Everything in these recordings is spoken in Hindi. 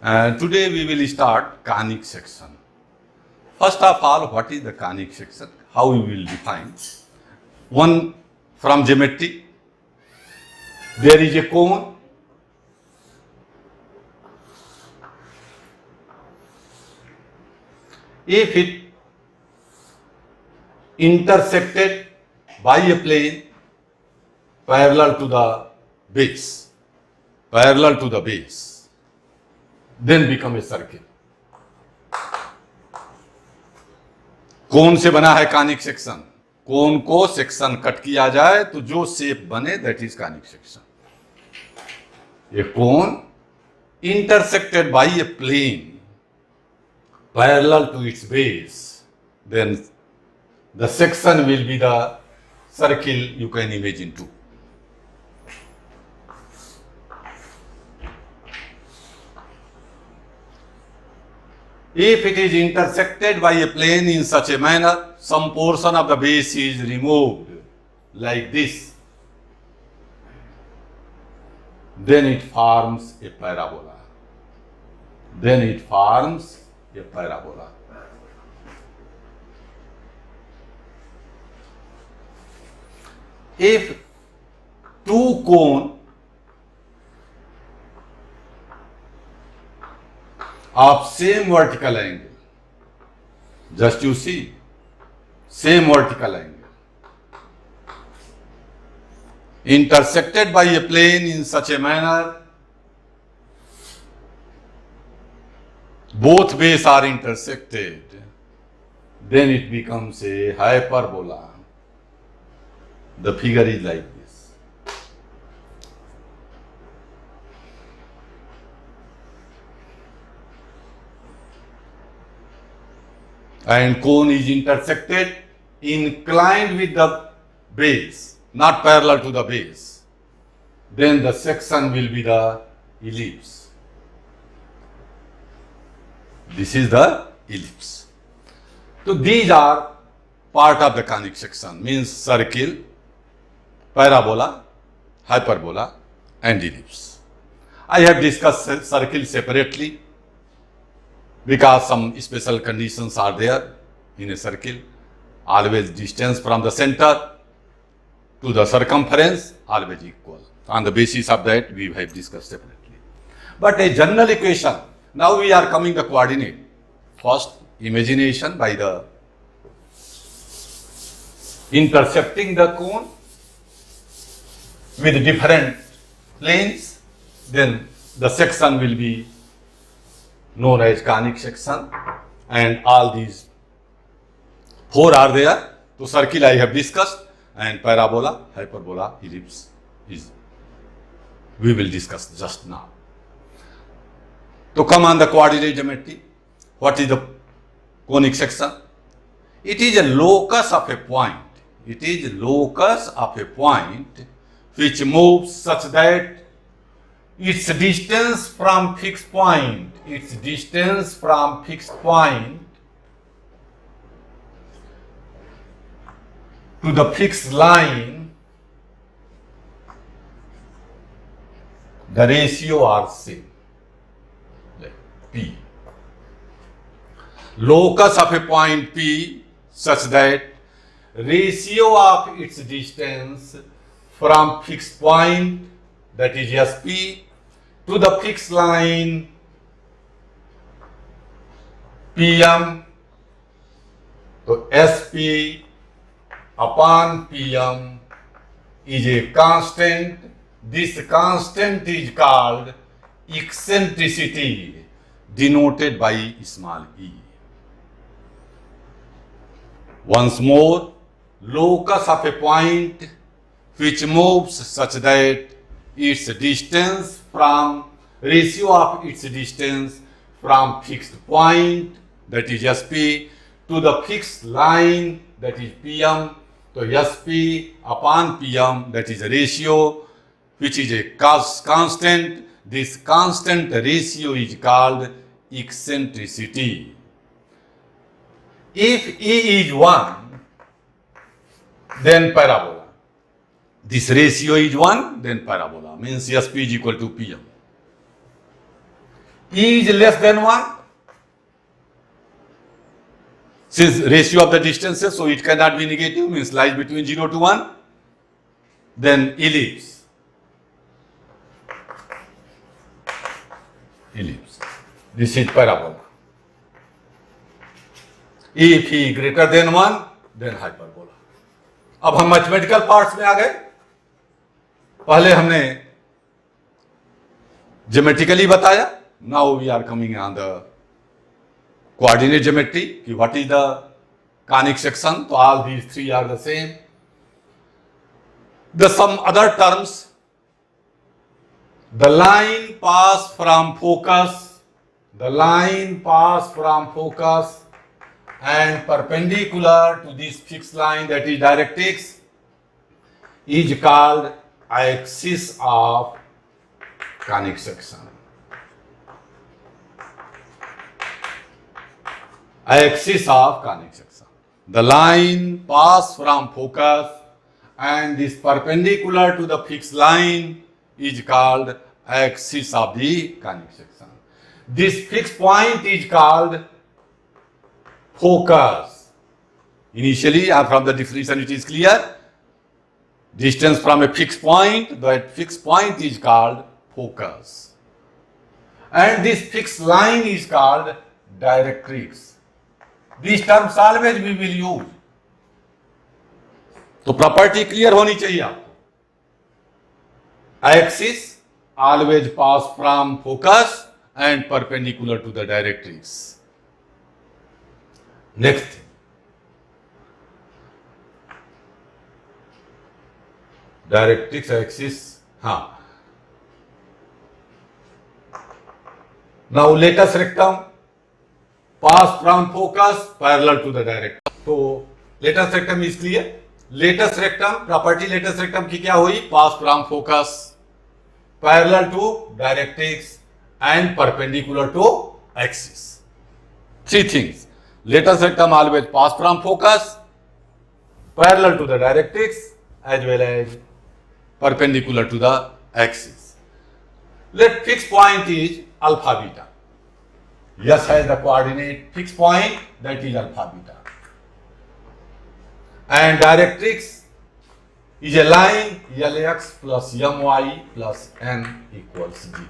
Today we will start conic section. First of all, what is the conic section? How we will define? One, from geometry, there is a cone. If it intersected by a plane parallel to the base, then become a circle. कोन से बना है कॉनिक सेक्शन? कोन को सेक्शन कट किया जाए तो जो शेप बने that is conic section. A cone intersected by a plane parallel to its base, then the section will be the circle you can imagine too. If it is intersected by a plane in such a manner, some portion of the base is removed like this, then it forms a parabola. If two cones of same vertical angle, just you see, same vertical angle, intersected by a plane in such a manner, both bases are intersected, then it becomes a hyperbola. The figure is like this. And cone is intersected, inclined with the base, not parallel to the base. Then the section will be the ellipse. This is the ellipse. So these are part of the conic section, means circle, parabola, hyperbola, and ellipse. I have discussed circle separately because some special conditions are there in a circle. Always distance from the center to the circumference always equal. On the basis of that, we have discussed separately. But a general equation, now we are coming the coordinate. First, imagination by the intersecting the cone with different planes, then the section will be known as conic section, and all these four are there. So circle I have discussed, and parabola, hyperbola, ellipse is we will discuss just now. To come on the coordinate geometry, what is the conic section? It is a locus of a point. It is locus of a point which moves such that its distance from fixed point, to the fixed line, the ratio are same, like P. Locus of a point P such that ratio of its distance from fixed point, that is SP, to the fixed line PM, so SP upon PM is a constant. This constant is called eccentricity, denoted by small e. Once more, locus of a point which moves such that its distance from ratio of its distance from fixed point, that is SP, to the fixed line, that is PM. So SP upon PM, that is a ratio which is a constant. This constant ratio is called eccentricity. If E is 1, then parabola. This ratio is 1, then parabola, means SP is equal to PM. E is less than 1. Since ratio of the distances, so it cannot be negative, means lies between 0 to 1. Then ellipse. Ellipse. This is parabola. If E greater than 1, then hyperbola. अब हम मैथमेटिकल पार्ट्स में आ गए. पहले हमने ज्योमेट्रिकली बताया. Now we are coming on the coordinate geometry. What is the conic section? So all these three are the same. The some other terms. The line pass from focus. The line pass from focus and perpendicular to this fixed line, that is directrix, is called axis of conic section. Axis of conic section. The line pass from focus and is perpendicular to the fixed line is called axis of the conic section. This fixed point is called focus. Initially, from the definition it is clear. Distance from a fixed point, that fixed point is called focus. And this fixed line is called directrix. These terms always we will use. तो प्रॉपर्टी क्लियर होनी चाहिए आपको. Axis always pass from focus and perpendicular to the directrix. Next thing. Directrix axis. Now latus rectum pass from focus parallel to the directrix. So latus rectum is clear. Latus rectum, property latus rectum की क्या हुई? Pass from focus parallel to directrix and perpendicular to axis. Three things. Latus rectum always pass from focus parallel to the directrix as well as perpendicular to the axis. Let fixed point is alpha beta. S has the coordinate fixed point, that is alpha beta. And directrix is a line LX plus MY plus N equals 0.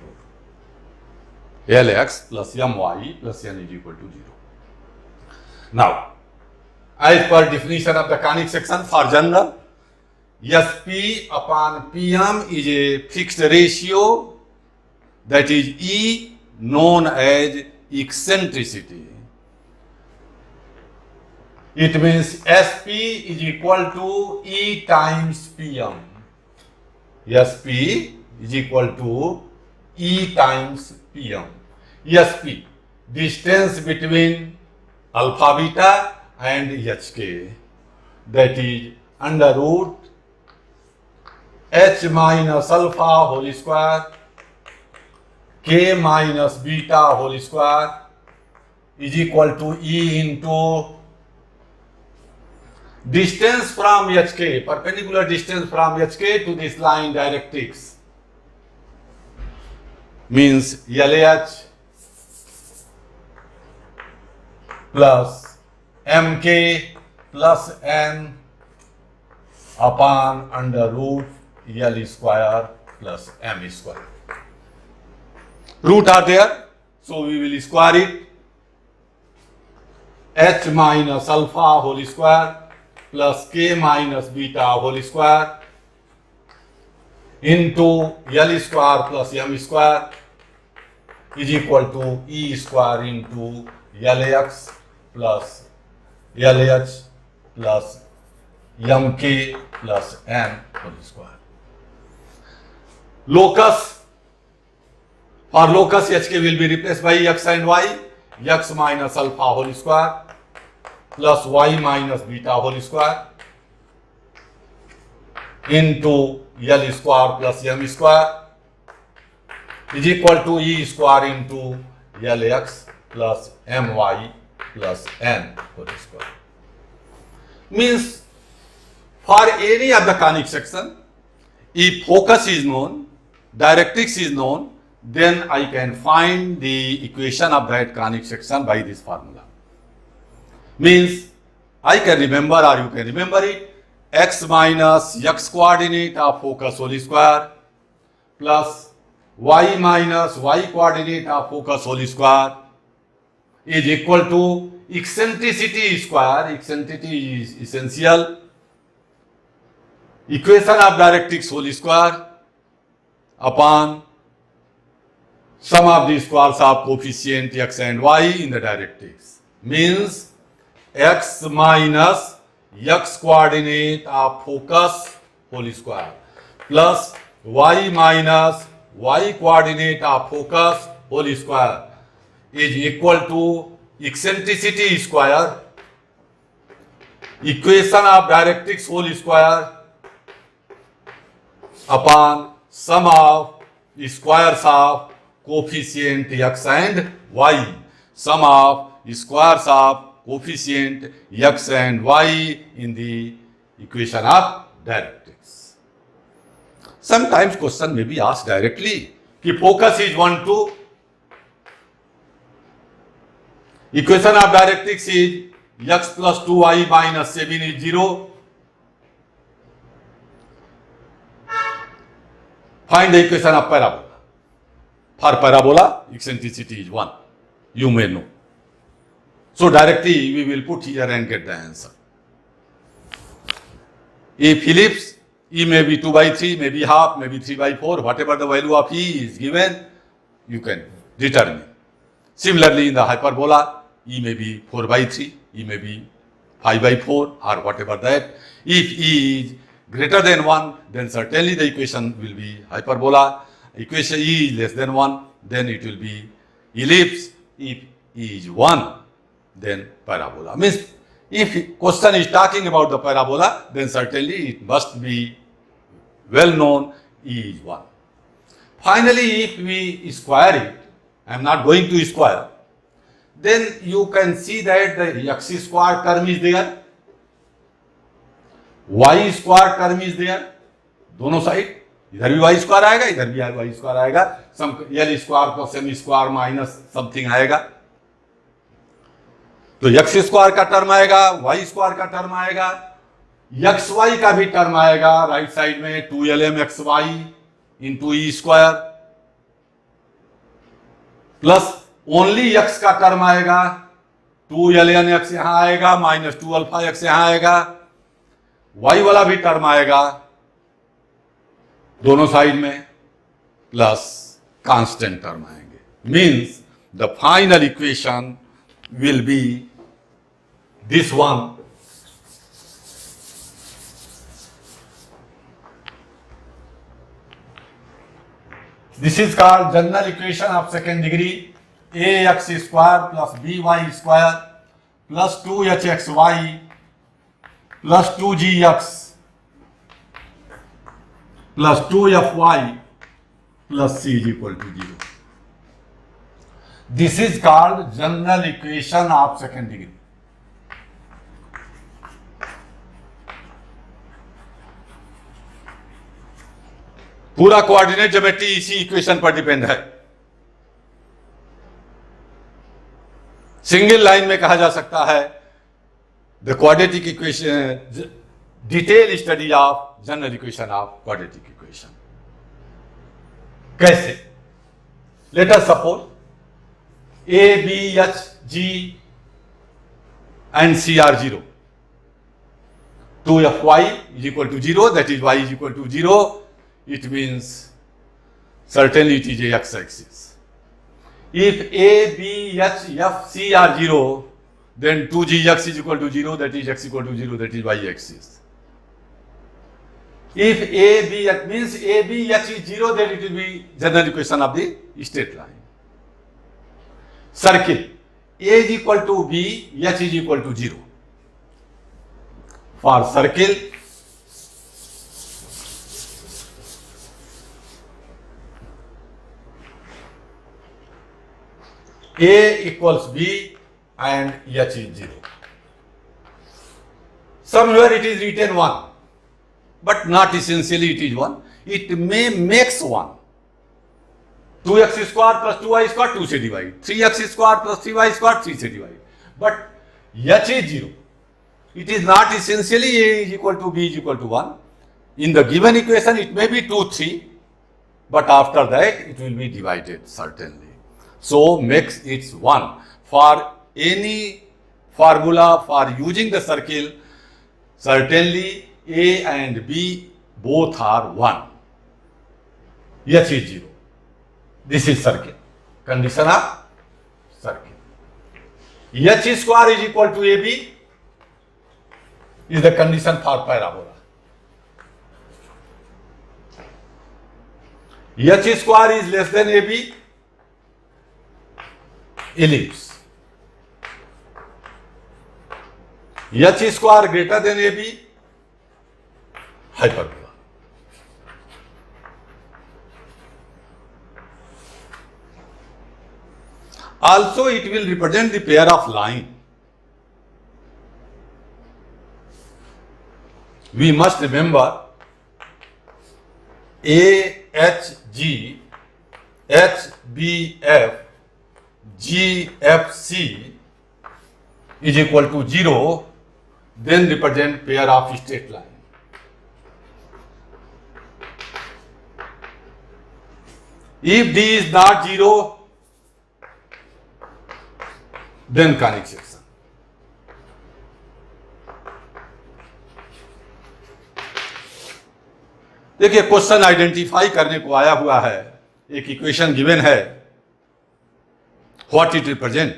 LX plus MY plus N is equal to 0. Now, as per definition of the conic section for general, SP upon PM is a fixed ratio, that is E, known as eccentricity. It means SP is equal to E times PM. SP is equal to E times PM. SP, distance between alpha beta and HK, that is under root H minus alpha whole square K minus beta whole square is equal to E into distance from HK, perpendicular distance from HK to this line directrix, means LH plus MK plus N upon under root L square plus M square. Root are there, so we will square it. H minus alpha whole square plus K minus beta whole square into L square plus M square is equal to E square into LX plus LH plus MK plus N whole square. Locus, for locus HK will be replaced by X and Y, X minus alpha whole square plus Y minus beta whole square into L square plus M square is equal to E square into LX plus MY plus N whole square. Means for any of the conic section, if focus is known, directrix is known, then I can find the equation of that conic section by this formula. Means I can remember, or you can remember it, x minus x coordinate of focus whole square plus y minus y coordinate of focus whole square is equal to eccentricity square. Eccentricity is essential. Equation of directrix whole square upon sum of the squares of coefficient x and y in the directrix. Means x minus x coordinate of focus whole square plus y minus y coordinate of focus whole square is equal to eccentricity square, equation of directrix whole square upon sum of squares of coefficient x and y, sum of squares of coefficient x and y in the equation of directrix. Sometimes question may be asked directly कि focus is 1, 2, equation of directrix is x plus 2y minus 7 is 0. Find the equation of parabola. For parabola, eccentricity is 1. You may know. So directly we will put here and get the answer. If ellipse, E may be 2 by 3, maybe half, maybe 3 by 4, whatever the value of E is given, you can determine. Similarly, in the hyperbola, E may be 4 by 3, E may be 5 by 4, or whatever that. If E is greater than 1, then certainly the equation will be hyperbola. Equation E is less than 1, then it will be ellipse. If E is 1, then parabola. Means if question is talking about the parabola, then certainly it must be well known E is 1. Finally, if we square it, I am not going to square, then you can see that the x square term is there, y square term is there, दोनों साइड इधर भी y स्क्वायर आएगा, इधर भी y स्क्वायर आएगा, सम l square plus m square minus something आएगा, तो x स्क्वायर का टर्म आएगा, y स्क्वायर का टर्म आएगा, xy का भी टर्म आएगा राइट साइड में 2lmxy into E square plus only x का टर्म आएगा 2lnx यहां आएगा माइनस 2αx यहां आएगा, y वाला भी टर्म आएगा दोनों साइड में प्लस कांस्टेंट टर्म आएंगे. Means the final equation will be this one. This is called general equation of second degree. Ax square plus by square plus 2hxy plus 2gx plus 2fy plus c is equal to 0. This is called general equation of second degree. पूरा कोऑर्डिनेट ज्योमेट्री इसी इक्वेशन पर डिपेंड है. सिंगल लाइन में कहा जा सकता है the quadratic equation, detail study of general equation of quadratic equation. कैसे? Let us suppose a b h g and c are 0. 2fy is equal to 0, that is y is equal to 0. It means certainly it is a x-axis. If a, b, h, f, c are 0, then 2gx is equal to 0, that is x equal to 0, that is y-axis. If a, b, h means a, b, h is 0, then it will be general equation of the straight line. Circle, a is equal to b, h is equal to 0. For circle, A equals B and H is 0. Somewhere it is written 1, but not essentially it is 1. It may makes 1. 2x square plus 2y square 2 से divide, 3x square plus 3y square 3 से divide, but h is 0. It is not essentially a is equal to b is equal to 1. In the given equation it may be 2 3, but after that it will be divided certainly. So makes it 1. For any formula for using the circle, certainly a and b both are 1. h is 0. This is circle. Condition of circle. H square is equal to AB is the condition for parabola. H square is less than AB, ellipse. H square greater than AB, hyperbola. Also, it will represent the pair of line. We must remember AHG, HBF, GFC is equal to 0, then represent pair of straight line. If D is not 0, then conic section. देखिए क्वेश्चन आइडेंटिफाई करने को आया हुआ है, एक इक्वेशन गिवन है, व्हाट इट रिप्रेजेंट,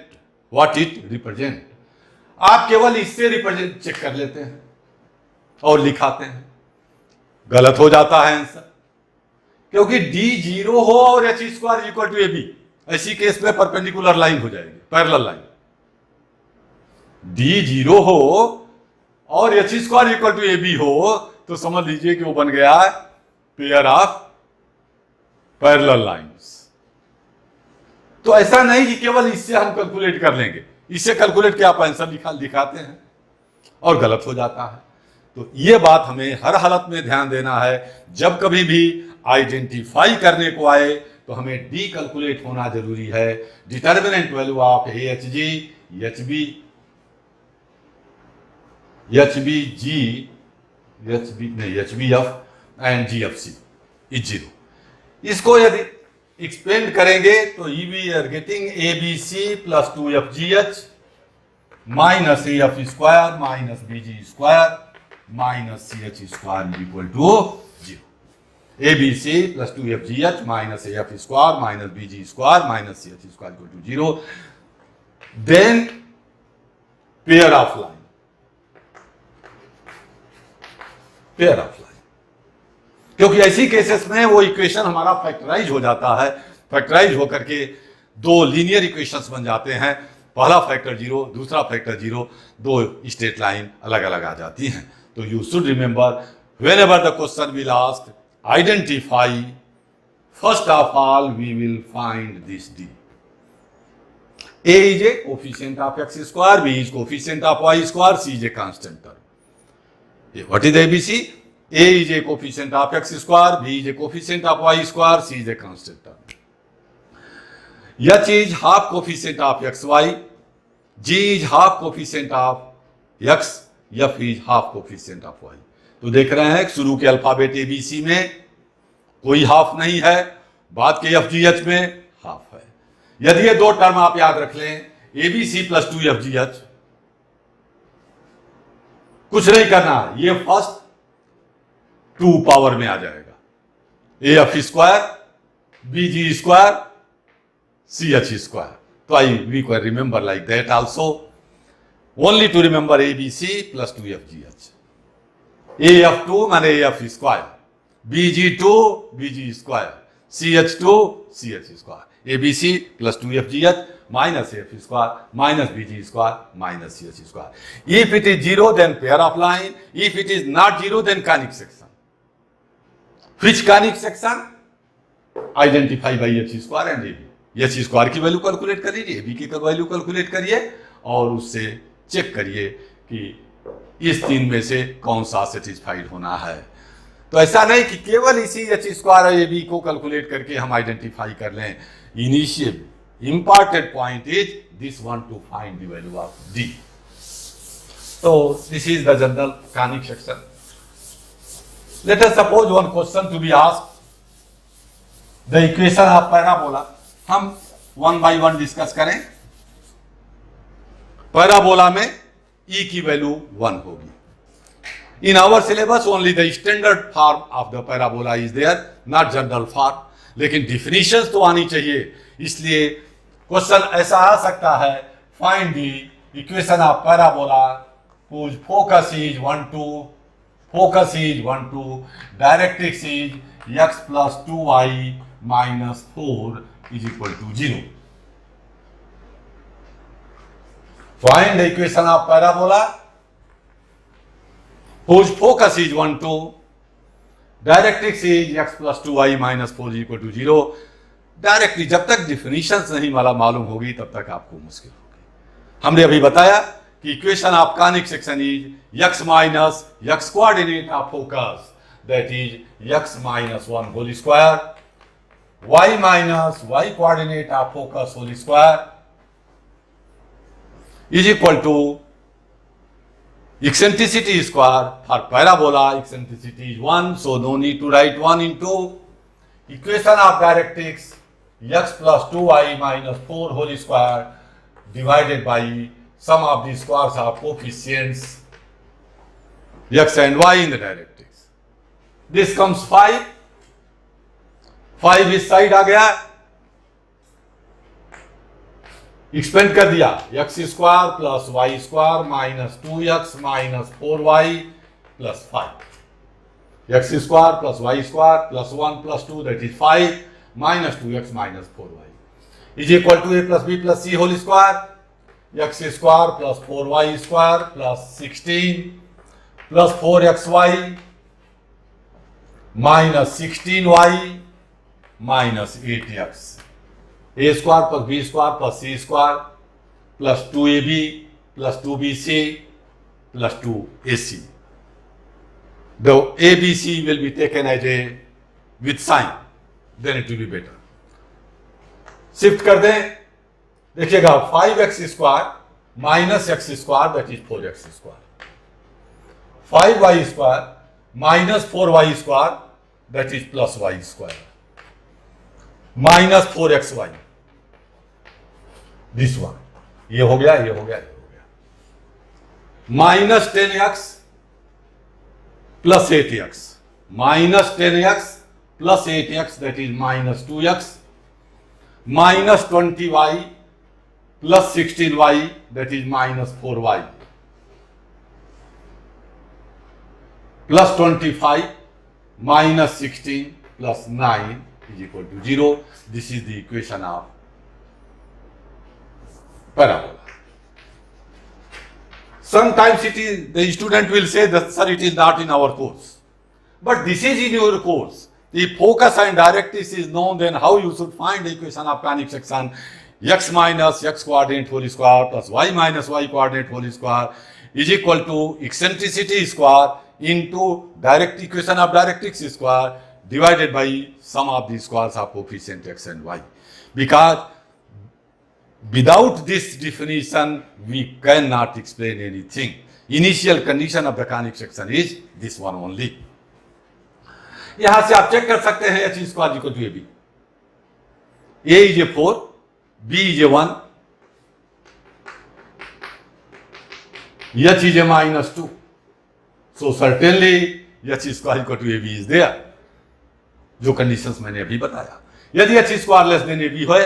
आप केवल इससे रिप्रेजेंट चेक कर लेते हैं और लिखाते हैं, गलत हो जाता है आंसर, क्योंकि डी 0 हो और h square equal to AB, ऐसी केस में परपेंडिकुलर लाइन हो जाएगी, पैरेलल लाइन। डी 0 हो और h square equal to AB हो तो समझ लीजिए कि वो बन गया है पेयर ऑफ पैरेलल लाइंस। तो ऐसा नहीं कि केवल इससे हम कैलकुलेट कर लेंगे, इससे कैलकुलेट के आप आंसर दिखाते हैं और गलत हो जाता है। तो ये बात हमें हर हालत में ध्यान देना है, जब कभी भी आइडेंटिफाई करने को आए तो हमें डी कैलकुलेट होना जरूरी है। Determinant value of AHG, HBF and GFC is 0। इसको यदि एक्सपेंड करेंगे तो we are getting ABC plus 2FGH minus AF square minus BG square minus CH square equal to 0। ABC plus 2FGH minus AF square minus BG square minus CH square equal to 0। Then pair of line, pair of line, क्योंकि ऐसी केसेस में वो इक्वेशन हमारा फैक्टराइज हो जाता है, फैक्टराइज होकर के दो लीनियर इक्वेशंस बन जाते हैं, पहला फैक्टर 0 दूसरा फैक्टर 0, दो स्ट्रेट लाइन अलग अलग आ जाती हैं। तो you should remember whenever the question will ask identify, first of all we will find this D. A is a coefficient of x square, B is coefficient of y square, C is a constant term. What is ABC? A is a coefficient of x square, B is a coefficient of y square, C is a constant term. H is half coefficient of xy, G is half coefficient of x, F is half coefficient of y. तो देख रहे हैं शुरू के अल्फाबेट ABC में कोई हाफ नहीं है, बाद के FGH में हाफ है। यदि ये दो टर्म आप याद रख लें, ABC प्लस 2FGH, कुछ नहीं करना, ये फर्स्ट 2 पावर में आ जाएगा, AF square BG square CH square. तो we can remember like that also, only to remember ABC plus 2FGH। AF2 माने AF square, BG2 BG square, CH2 CH square, ABC plus 2FGH minus AF square minus BG square minus CH square. If it is 0, then pair of line. If it is not 0, then conic section. Which conic section? Identify by H square and AB. H square की वैल्यू कैलकुलेट कर लीजिए, AB की वैल्यू कैलकुलेट करिए और उससे चेक करिए कि इस तीन में से कौन सा सेटिस्फाइड होना है। तो ऐसा नहीं कि केवल इसी एच स्क्वायर और ए बी को कैलकुलेट करके हम आइडेंटिफाई कर लें. Initial important point is this one to find the value of D. So this is the general conic section. Let us suppose one question to be asked. The equation of parabola. हम one by one discuss करें. पैराबोला में E की वैल्यू 1 होगी. In our syllabus only the standard form of the parabola is there, not general form. लेकिन definitions तो आनी चाहिए. इसलिए क्वेश्चन ऐसा आ सकता है, find the equation of parabola whose focus is 1 2, directrix is x plus 2y minus 4 is equal to 0. Find the equation of parabola whose focus is 1 2, directrix is x plus 2y minus 4 is equal to 0. Directly जब तक डिफिनीशंस नहीं वाला मालूम होगी तब तक आपको मुश्किल होगी. हमने अभी बताया कि equation of conic section is x minus x coordinate of focus that is x minus 1 whole square, y minus y coordinate of focus whole square is equal to eccentricity square. For parabola eccentricity is 1, so no need to write 1 into equation of directrix x plus 2y minus 4 whole square divided by sum of the squares of coefficients x and y in the directrix. This comes 5. 5 इस साइड आ गया, एक्सपेंड कर दिया, x square plus Y square minus 2x minus 4y plus 5. x square plus Y square plus 1 plus 2 that is 5 minus 2x minus 4y is equal to a plus b plus c whole square, x square plus 4y square plus 16 plus 4xy minus 16y minus 8x, a square plus b square plus c square plus 2ab plus 2bc plus 2ac. The ABC will be taken as a with sign, then it will be better. Shift कर दें, देखिएगा 5x square minus x square that is 4x square, 5y square minus 4y square that is plus y square minus 4xy. This one, ये हो गया, ये हो गया, ये हो गया. Minus 10x plus 8x, minus 10x plus 8x that is minus 2x, minus 20y plus 16y that is minus 4y, plus 25 minus 16 plus 9 is equal to 0. This is the equation of parabola. Sometimes it is, the student will say that sir it is not in our course, but this is in your course. If focus and directrix is known, then how you should find the equation of conic section x minus x coordinate whole square plus y minus y coordinate whole square is equal to eccentricity square into direct equation of directrix square divided by sum of the squares of coefficient x and y. Because without this definition we cannot explain anything. Initial condition of the conic section is this one only. यहां से आप चेक कर सकते हैं h square equal to ab, a is a 4, b is a 1, h is a minus 2. So certainly h square equal to ab is there. जो कंडीशंस मैंने अभी बताया. यदि h square less than ab है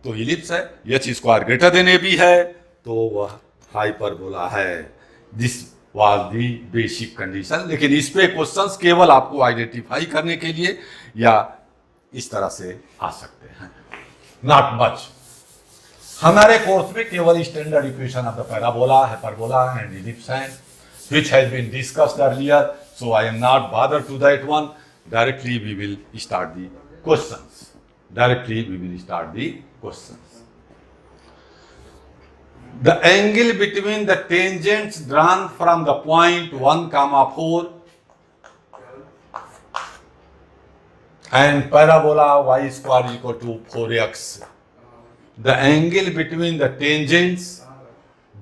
तो इलिप्स है, h square greater than ab है तो वह हाइपरबोला है. This was the basic condition. लेकिन इस पे क्वेश्चंस केवल आपको आइडेंटिफाई करने के लिए या इस तरह से आ सकते हैं, नॉट मच. हमारे कोर्स में केवल standard equation of the parabola, hyperbola and ellipse हैं, which has been discussed earlier, so I am not bothered to that one. Directly we will start the questions. The angle between the tangents drawn from the point 1, 4 and parabola y square is equal to 4x. The angle between the tangents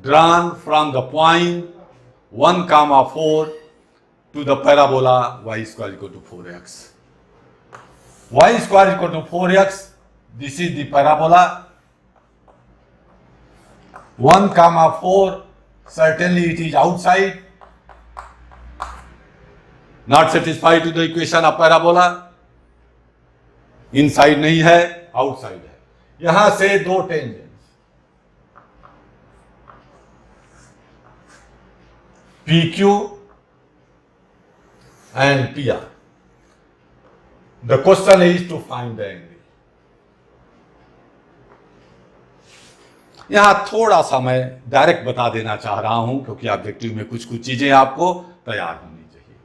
drawn from the point 1, 4 to the parabola y square is equal to 4x. Y square is equal to 4x. This is the parabola. 1, 4. Certainly it is outside. Not satisfied to the equation of parabola. Inside नहीं है, आउटसाइड है. यहां से दो tangents PQ and PR. The question is to find the angle. यहां थोड़ा सा मैं डायरेक्ट बता देना चाह रहा हूं क्योंकि ऑब्जेक्टिव में कुछ कुछ चीजें आपको तैयार होनी चाहिए.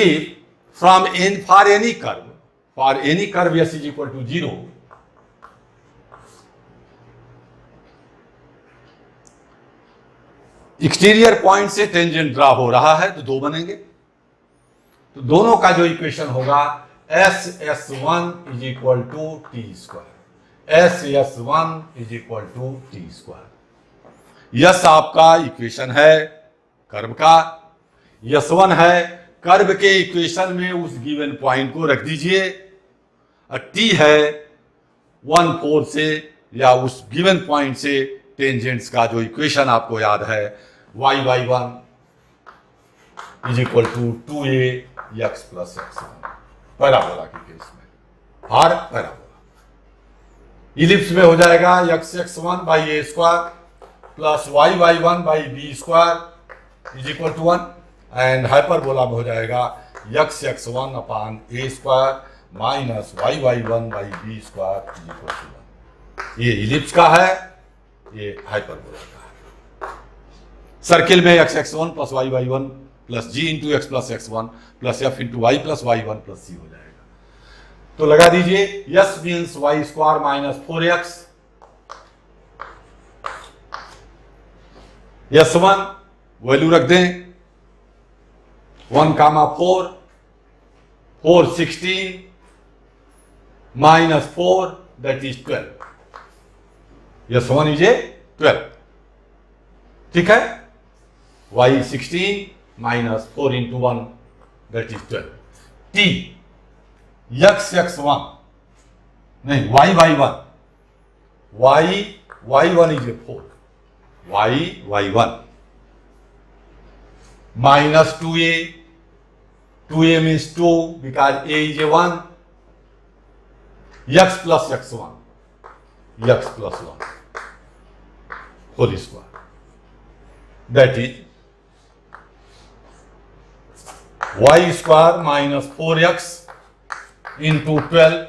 If from for any curve s is equal to 0, exterior point से टेंजेंट ड्रा हो रहा है तो दो बनेंगे. तो दोनों का जो इक्वेशन होगा SS1 is equal to T square. SS1 is equal to T square. Yes आपका इक्वेशन है कर्व का. S1 है कर्व के इक्वेशन में उस गिवन पॉइंट को रख दीजिए. टी है 1, 4 से या उस गिवन पॉइंट से टेंजेंट्स का जो इक्वेशन आपको याद है y1 is equal to 2ax plus x1 parabola के केस में. और पैराबोला इलिप्स में हो जाएगा x1 by A square plus y1 by B square is equal to 1. And hyperbola में हो जाएगा x1 upon A square minus y1 by B square is equal to 1. ये इलिप्स का है, ये हाइपरबोला का है. सर्किल में x1 plus y1 plus g into X plus x1 plus f into Y plus y1 plus c हो जाएगा. तो लगा दीजिए yes means y square minus 4x. S1 value रख दें 1, 4 4 16 minus 4 that is 12. S1 is a 12. ठीक है. Y 16 minus 4 into 1 that is 12. T x1 नहीं y1 y1 is a 4. y1 minus 2a means 2 because a is a 1. x plus x1 x plus 1 whole square that is y square minus 4x into 12.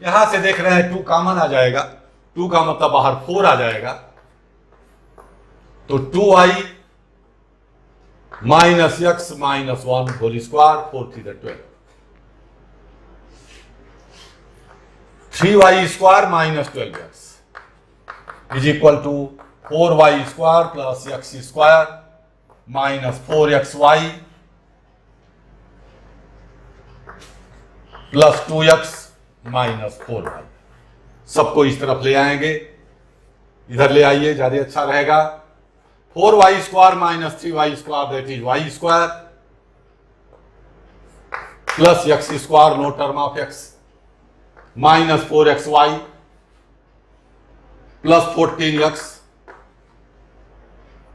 यहां से देख रहे हैं 2 कॉमन आ जाएगा. 2 का मतलब बाहर 4 आ जाएगा. तो 2y minus x minus 1 whole square 4 3 12. 3y square minus 12x is equal to 4y square plus x square minus 4xy plus 2x minus 4y. सबको इस तरफ ले आएंगे. इधर ले आइए, ज्यादा अच्छा रहेगा. 4y square minus 3y square that is y square plus x square no term of x minus 4xy plus 14x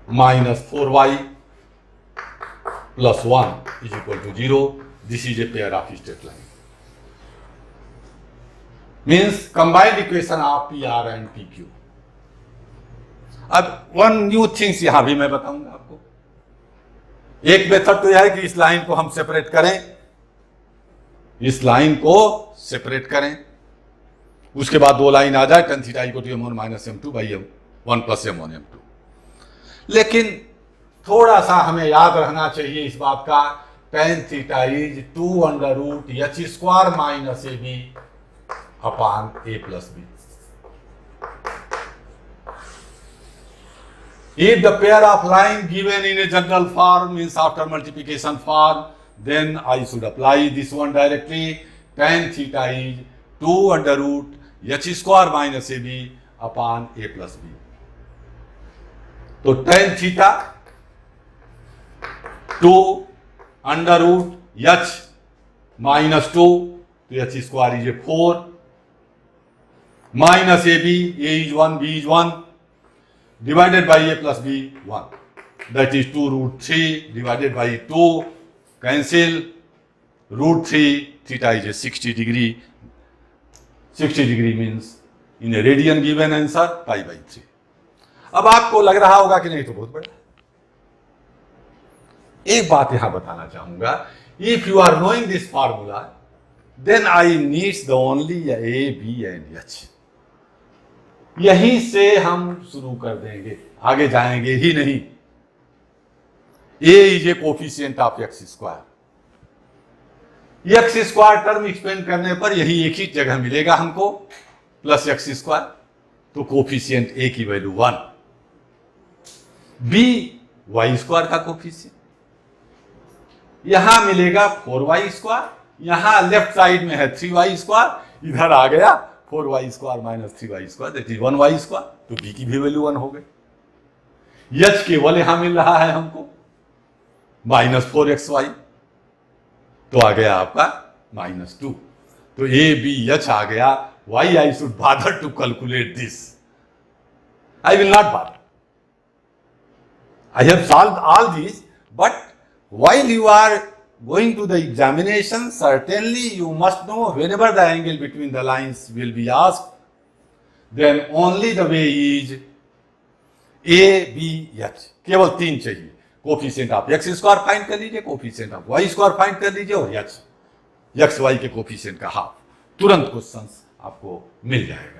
minus 4y plus 1 is equal to 0. This is a pair of straight line. Means combined equation of PR and PQ. अब वन न्यू थिंग्स यहां भी मैं बताऊंगा आपको. एक मेथड तो यह है कि इस लाइन को हम सेपरेट करें. इस लाइन को सेपरेट करें. उसके बाद दो लाइन आ जाए tan theta equal to m1 minus m2 by m1 plus m1 m2. लेकिन थोड़ा सा हमें याद रहना चाहिए इस बात का tan theta is 2 under root h square minus ab upon a plus b. If the pair of line given in a general form means after multiplication form, then I should apply this one directly. tan theta is 2 under root h square minus ab upon a plus b. तो tan theta 2 under root h minus 2, तो h square is 4 minus ab, a is 1, b is 1, divided by a plus b 1. That is 2 root 3 divided by 2, cancel, root 3, theta is a 60 degree. 60 degree means in a radian given answer pi by 3. अब आपको लग रहा होगा कि नहीं तो बहुत बड़ा। एक बात यहां बताना चाहूंगा, if you are knowing this formula then I needs the only A B and H. यहीं से हम शुरू कर देंगे, आगे जाएंगे ही नहीं। A is a coefficient of x square. X square term expand करने पर यही एक ही जगह मिलेगा हमको, प्लस एक्स स्क्वायर, तो कोफिशिएंट ए की वैल्यू 1, बी वाई स्क्वायर का कोफिशिएंट, यहां मिलेगा 4y स्क्वायर, यहां लेफ्ट साइड में है 3y स्क्वायर, इधर आ गया 4y square minus 3y square, that is 1y square, तो b की भी वैल्यू 1 हो गई। h केवल यहां मिल रहा है हमको माइनस 4xy, तो आ गया आपका -2, तो a b h आ गया। why I should bother to calculate this? I will not bother. I have solved all these, but while you are going to the examination, certainly you must know whenever the angle between the lines will be asked, then only the way is a b h, केवल 3 चाहिए। Coefficient of x square find कर लीजिए, coefficient of Y square find कर लीजिए, और एक्स वाई के कोफिशिएंट का हाफ, तुरंत क्वेश्चन आपको मिल जाएगा।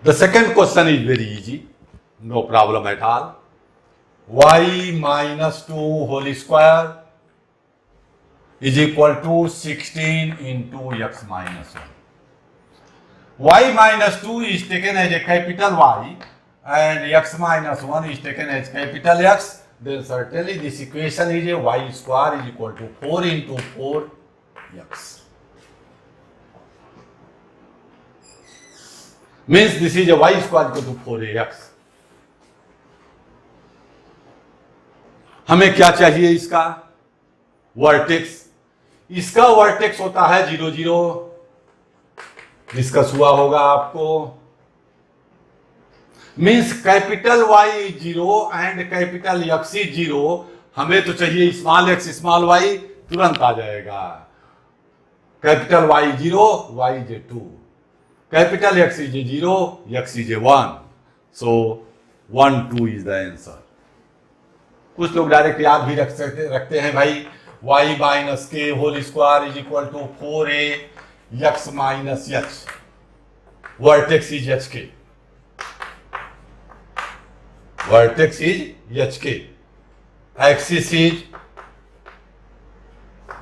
The second question is very easy, no problem at all. Y minus 2 whole square is equal to 16 into x minus 1. Y minus 2 is taken as a capital Y and x minus 1 is taken as capital X. Then certainly this equation is a y square is equal to 4 into 4x. Means this is a y square equal to 4ax. हमें क्या चाहिए इसका वर्टेक्स, इसका वर्टेक्स होता है 0 0, डिस्कस हुआ होगा आपको। Means capital Y 0 and capital X 0, हमें तो चाहिए स्मॉल x स्मॉल y, तुरंत आ जाएगा। Capital Y 0, y is 2, capital X is 0, x is 1, so 1 2 is the answer. कुछ लोग डायरेक्ट याद भी रखते हैं भाई, y minus K whole square is equal to 4a x minus h, vertex is h K, vertex is h K, axis is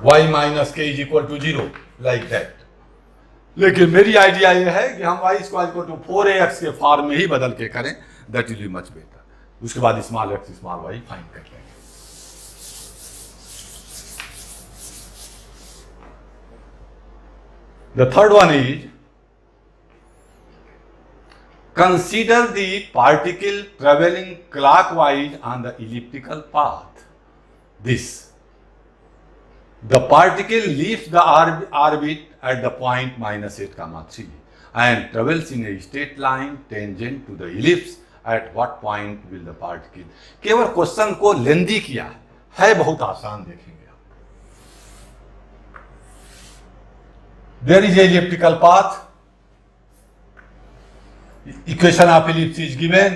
y minus K is equal to 0, like that. लेकिन मेरी आइडिया यह है कि हम y square equal to 4ax के फॉर्म में ही बदल के करें, that will be much better. उसके बाद small x small y find कर लेंगे। The third one is, consider the particle traveling clockwise on the elliptical path. This, the particle leaves the orbit at the point -8, 3 and travels in a straight line tangent to the ellipse. At what point will the particle? केवल क्वेश्चन को लेंदी किया है, बहुत आसान देखेंगे आप। There is a elliptical path. Equation of ellipse is given.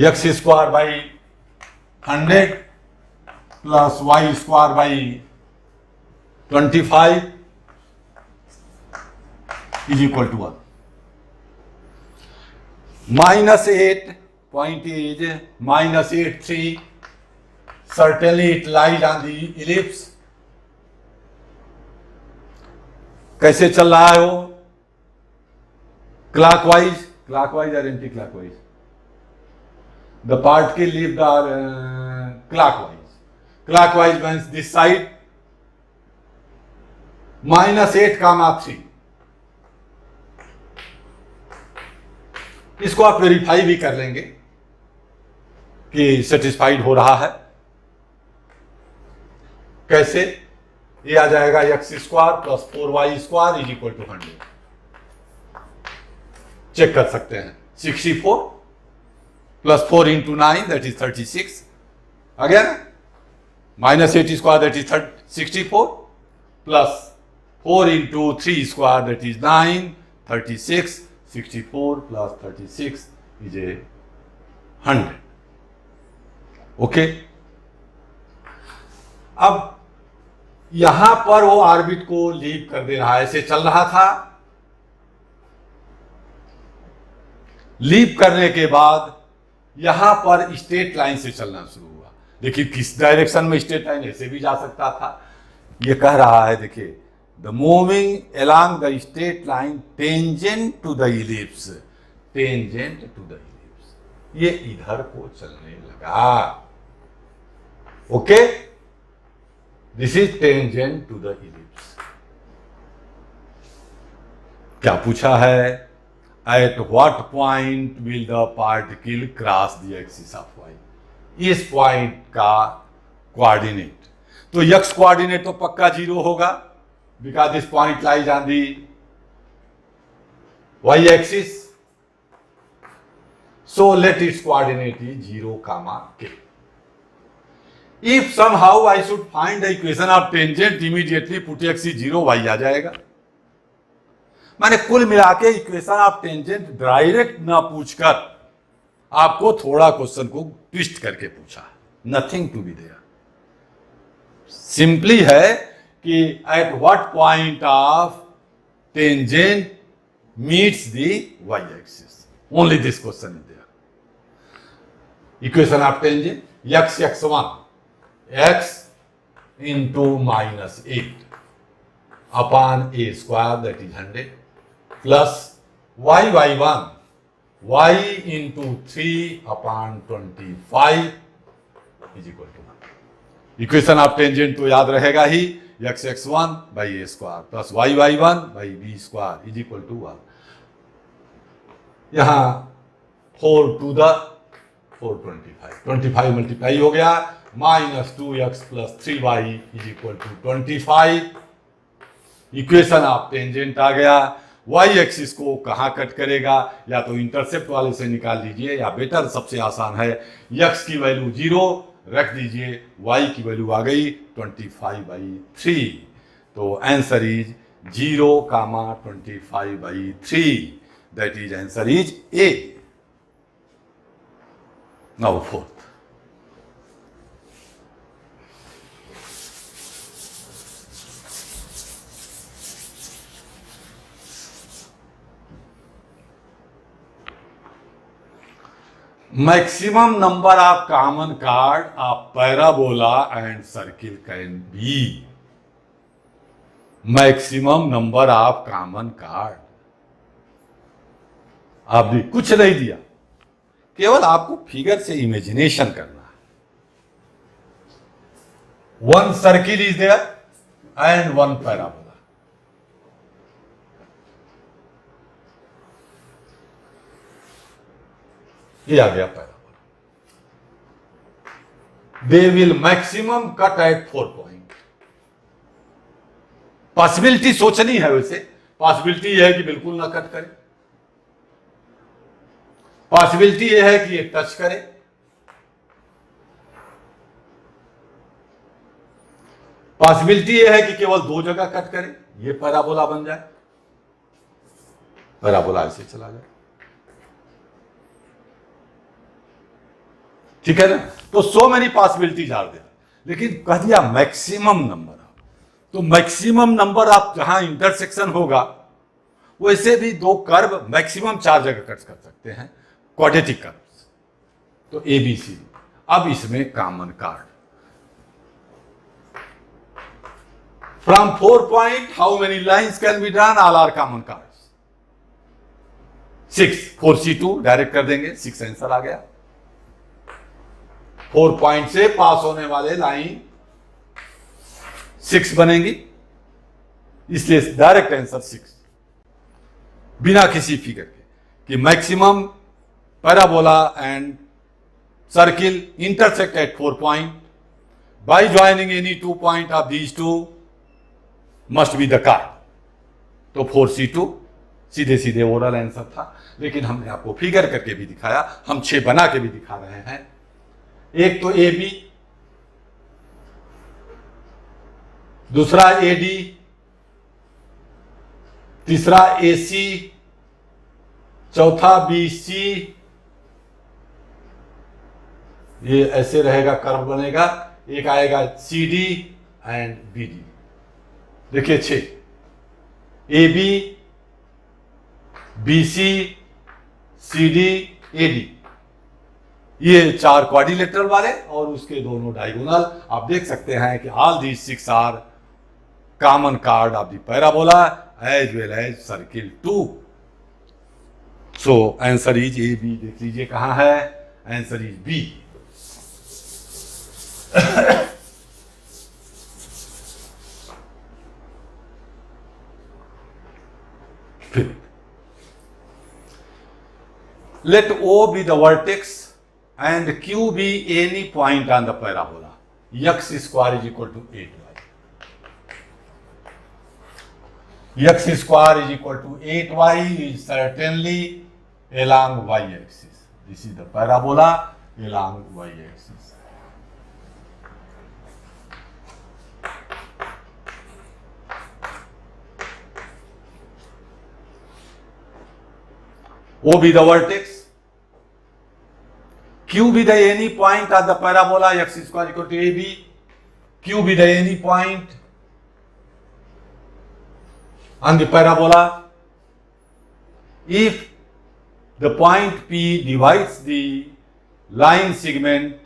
X square by 100 plus y square by 25 is equal to 1. -8 point is -8 3. Certainly it lies on the ellipse. कैसे चल रहा है वो? क्लॉकवाइज और anti clockwise? The particle leave the clockwise means this side -8, 3। इसको आप वेरीफाई भी कर लेंगे कि सेटिस्फाइड हो रहा है। कैसे? ये आ जाएगा x² + 4y² is equal to 100। Check कर सकते हैं। 64 + 4 × 9 दैट इज 36। आ गया ना? -8² that is 64 + 4 × 3² that is 9, 36। 64 + 36 is 100। Okay. अब यहां पर वो ऑर्बिट को लीव कर दे रहा है। ऐसे चल रहा था। लीव करने के बाद यहां पर स्ट्रेट लाइन से चलना शुरू हुआ। देखिए किस डायरेक्शन में स्ट्रेट लाइन, ऐसे भी जा सकता था। ये कह रहा है, देखिए, the moving along the straight line tangent to the ellipse, tangent to the ellipse. ये इधर को चलने लगा। Okay, this is tangent to the ellipse. क्या पूछा है? At what point will the particle cross the axis of Y? इस पॉइंट का कोऑर्डिनेट, तो एक्स कोऑर्डिनेट तो पक्का 0 होगा, because this point lies on the Y axis. So let its coordinate is 0, k. If somehow I should find the equation of tangent, immediately put x is 0, y आ जाएगा। मैंने कुल मिला के इक्वेशन ऑफ टेंजेंट डायरेक्ट ना पूछकर आपको थोड़ा क्वेश्चन को ट्विस्ट करके पूछा। Nothing to be there. Simply है कि at what point of tangent meets the Y axis, only this question is there. Equation of tangent x1 x into -8 upon a² that is 100 plus y1 y into 3 upon 25 is equal to 1। Equation of tangent तो याद रहेगा ही, x1 by a² plus y1 by b² is equal to 1। यहां 4 to the 425, 25 मल्टीप्लाई हो गया, -2x + 3y is equal to 25। Equation of tangent आ गया। वाई एक्सिस को कहां कट करेगा? या तो इंटरसेप्ट वाले से निकाल लीजिए, या बेटर सबसे आसान है, x की वैल्यू 0 रख दीजिए, y की वैल्यू आ गई 25/3। तो answer is 0, 25/3। That is answer is A। Now fourth. Maximum number of common chord of parabola and circle can be। Maximum number of common chord। आप भी कुछ नहीं दिया, केवल आपको फिगर से इमेजिनेशन करना है। 1 circle is there and 1 parabola. ये आ गया parabola. They will maximum cut at 4 point. Possibility सोचनी है, वैसे पॉसिबिलिटी यह है कि बिल्कुल ना कट करे, पॉसिबिलिटी यह है कि ये टच करे, पॉसिबिलिटी यह है कि केवल 2 जगह कट करे, ये पैराबोला बन जाए, पैराबोला ऐसे चला जाए। ठीक है ना? तो so many possibilities are there, लेकिन कह दिया मैक्सिमम नंबर। तो मैक्सिमम नंबर आप जहां इंटरसेक्शन होगा, वैसे भी 2 कर्व मैक्सिमम 4 जगह कट कर सकते हैं, क्वाड्रेटिक कर्व्स। तो ABC। अब इसमें common card From 4 point, how many lines can be drawn? All are common cards. 6. 4C2 direct कर देंगे, 6 आंसर आ गया. 4 पॉइंट से पास होने वाले लाइन 6 बनेंगी, इसलिए डायरेक्ट आंसर 6, बिना किसी फिगर के, कि maximum parabola and circle intersect at 4 point by joining any 2 point of these 2 must be the card. तो 4C2 सीधे सीधे ओरल आंसर था, लेकिन हमने आपको फिगर करके भी दिखाया, हम 6 बना के भी दिखा रहे हैं. एक तो ए बी, दूसरा ए डी, तीसरा ए सी, चौथा बी सी. ये ऐसे रहेगा, कर्व बनेगा. एक आएगा C D and B D. देखिए 6, A B, B C, C D, A D, ये 4 क्वाड्रिलेटरल वाले और उसके दोनों डायगोनल. आप देख सकते हैं कि all these 6 are common chord of the parabola as well as circle 2. So answer is A B. देख लीजिए कहां है, answer is B. Let O be the vertex and Q be any point on the parabola. X square is equal to 8y. X square is equal to 8y is certainly along y-axis. This is the parabola along y-axis. O be the vertex, Q be the any point of the parabola x square equal to AB, Q be the any point on the parabola. If the point P divides the line segment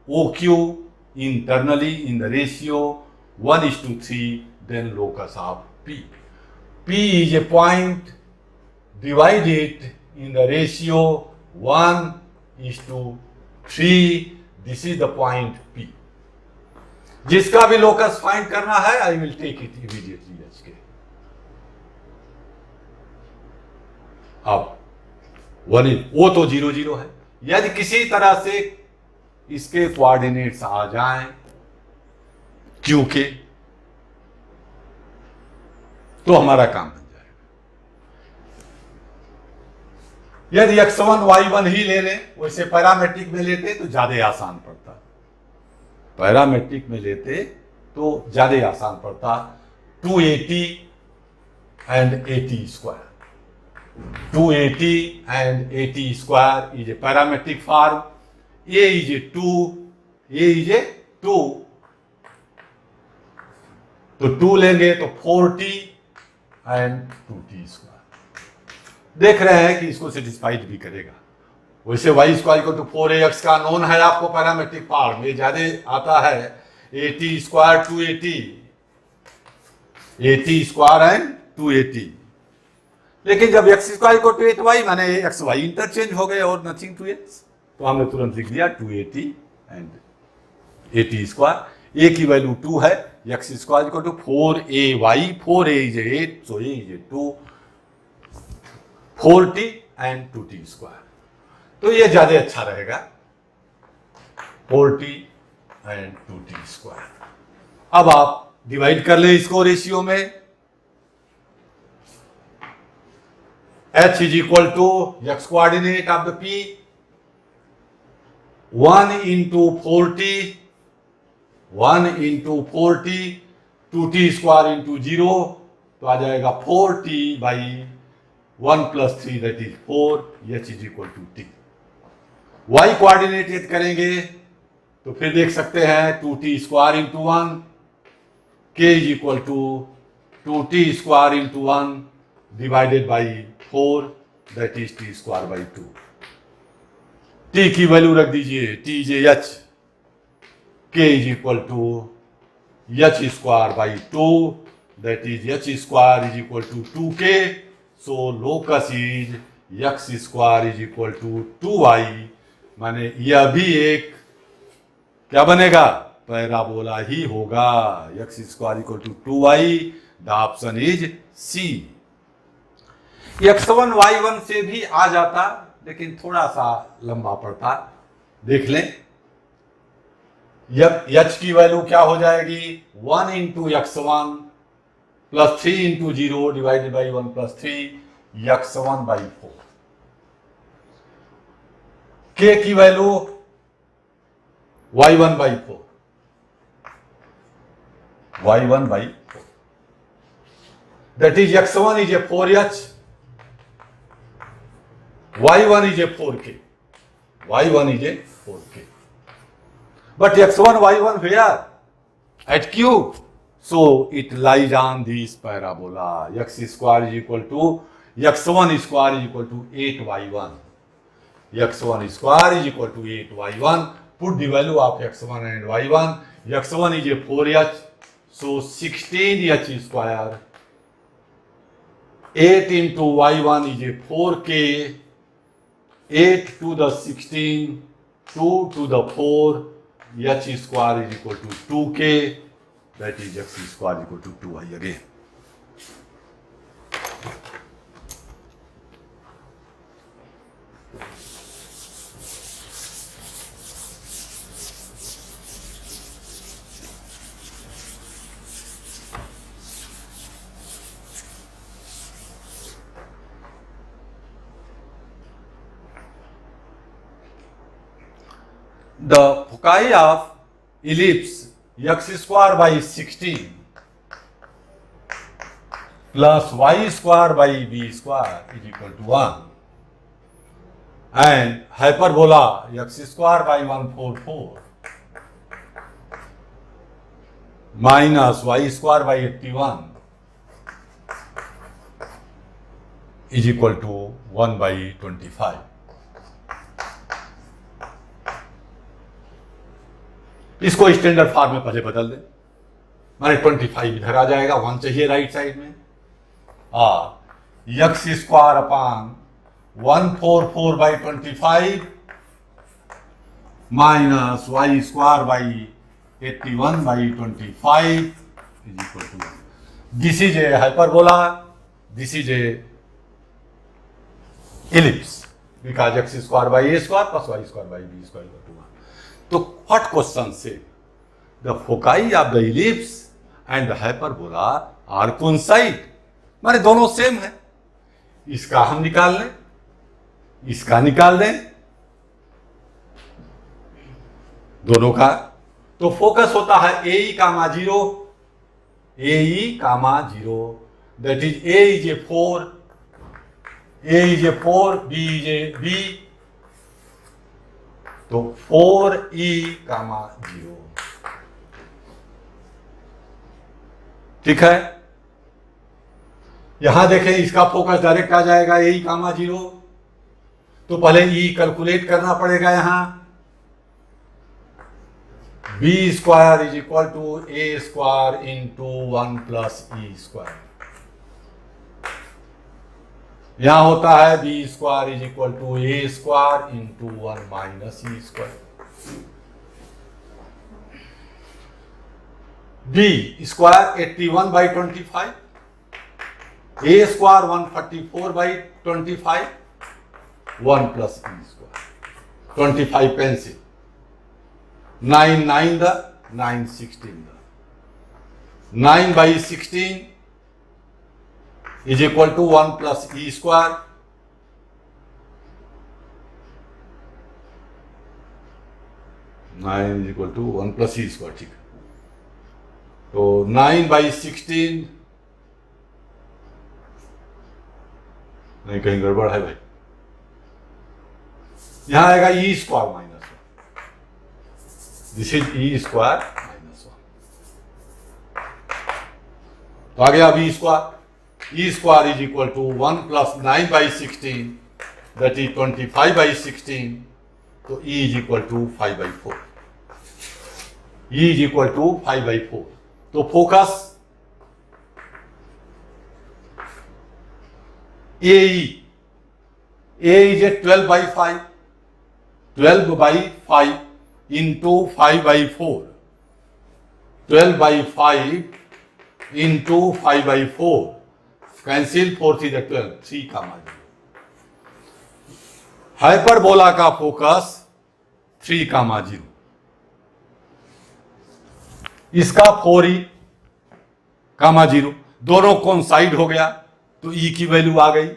OQ internally in the ratio 1:3, then locus of P. P is a point divided in the ratio 1:3. This is the point P. जिसका भी लोकस फाइंड करना है, I will take it immediately H K. अब 1 वो तो 0 0 है. यदि किसी तरह से इसके कोऑर्डिनेट्स आ जाएं Q के, तो हमारा काम बन जाएगा. यदि x1 y1 ही ले लें, वैसे पैरामेट्रिक में लेते तो ज्यादा आसान पड़ता. पैरामेट्रिक में लेते तो ज्यादा आसान पड़ता. 280 and 80 square. 280 and 80 square is a parametric form. A is a 2. A is a 2. तो 2 लेंगे तो 40 and 2t स्क्वायर. देख रहे हैं कि इसको सेटिस्फाइड भी करेगा. वैसे y स्क्वायर को तो 4ax का नोन है आपको पैरामेट्रिक फॉर्म. ये ज्यादा आता है 80 स्क्वायर 280, 80 स्क्वायर एंड 280. लेकिन जब x स्क्वायर को 280y माने एक्स वाई इंटरचेंज हो गए और नथिंग टू एक्स, तो हमने तुरंत लिख दिया 280 एंड 80 स्क्वायर. a की वैल्यू 2 है, x स्क्वायर को तो 4ay, 4a is 8, so a is 2, 40 and 2t square. तो ये ज्यादा अच्छा रहेगा 40 एंड 2t स्क्वायर. अब आप डिवाइड कर ले इसको रेशियो में. h is equal to x coordinate of the P 1 into 40, 1 into 40, 2t square into 0, तो आ जाएगा 4t by 1 plus 3 that is 4. h is equal to t. y coordinate यदि करेंगे तो फिर देख सकते हैं 2t square into 1, k is equal to 2t square into 1 divided by 4, that is t square by 2. t की वैल्यू रख दीजिए, t is h, k is equal to h square by 2 that is h square is equal to 2k. So locus is x square is equal to 2y. माने यह भी एक क्या बनेगा, पैराबोला ही होगा. x square equal to 2y. The option is C. x1 y1 से भी आ जाता लेकिन थोड़ा सा लंबा पड़ता. देख लें h की वैल्यू क्या हो जाएगी, 1 into x1 plus 3 into 0 divided by 1 plus 3 x1 by 4. k की value y1 by 4, y1 by 4. That is x1 is a 4h, y1 is a 4k. y1 is a 4k. But x1, y1 where? At q. So it lies on this parabola. X square is equal to x1 square is equal to 8y1. x1 square is equal to 8y1. Put the value of x1 and y1. x1 is a 4h. So 16h square. 8 into y1 is a 4k. 8 to the 16, 2 to the 4, h square is equal to 2k, that is x square is equal to 2y again. The foci of ellipse x square by 16 plus y square by b square is equal to 1, and hyperbola x square by 144 minus y square by 81 is equal to 1 by 25. इसको स्टैंडर्ड फॉर्म में पहले बदल दें, माने 25 इधर आ जाएगा, 1 चाहिए राइट साइड में, और X square upon 144 by 25 minus Y square by 81 by 25 is equal to, this is a hyperbola, this is a ellipse because x square by a square plus y square by b square equal to 1. So what question say? The foci of the ellipse and the hyperbola are coincide. माने दोनों सेम है. इसका हम निकाल लें, इसका निकाल दें, दोनों का. तो फोकस होता है AE comma 0, AE comma 0. That is A is a 4, A is a 4, B is a B. तो 4E कामा 0. ठीक है. यहां देखें इसका फोकस डायरेक्ट आ जाएगा AE कामा 0. तो पहले E कैलकुलेट करना पड़ेगा. यहां B square is equal to A square into 1 plus E square. यहां होता है B square is equal to A square into 1 minus E square. B square 81 by 25, A square 144 by 25, 1 plus E square. 25 pencil, 9 9 the 9 16 the 9 by 16 is equal to 1 plus E square. Nine is equal to 1 plus E square. ठीक है. तो 9 by 16, नहीं कहीं गड़बड़ है भाई. यहां आएगा E square minus 1. This is E square minus 1. तो आ गया B square. E square is equal to 1 plus 9 by 16, that is 25 by 16. So E is equal to 5 by 4. E is equal to 5 by 4. तो focus AE. A is a 12 by 5. 12 by 5 into 5 by 4. 12 by 5 into 5 by 4. Cancel 4 is a 12. 3 comma 0. Hyperbola का फोकस 3 comma 0. इसका 4e comma 0. दोनों कोइंसाइड हो गया तो e की वैल्यू आ गई.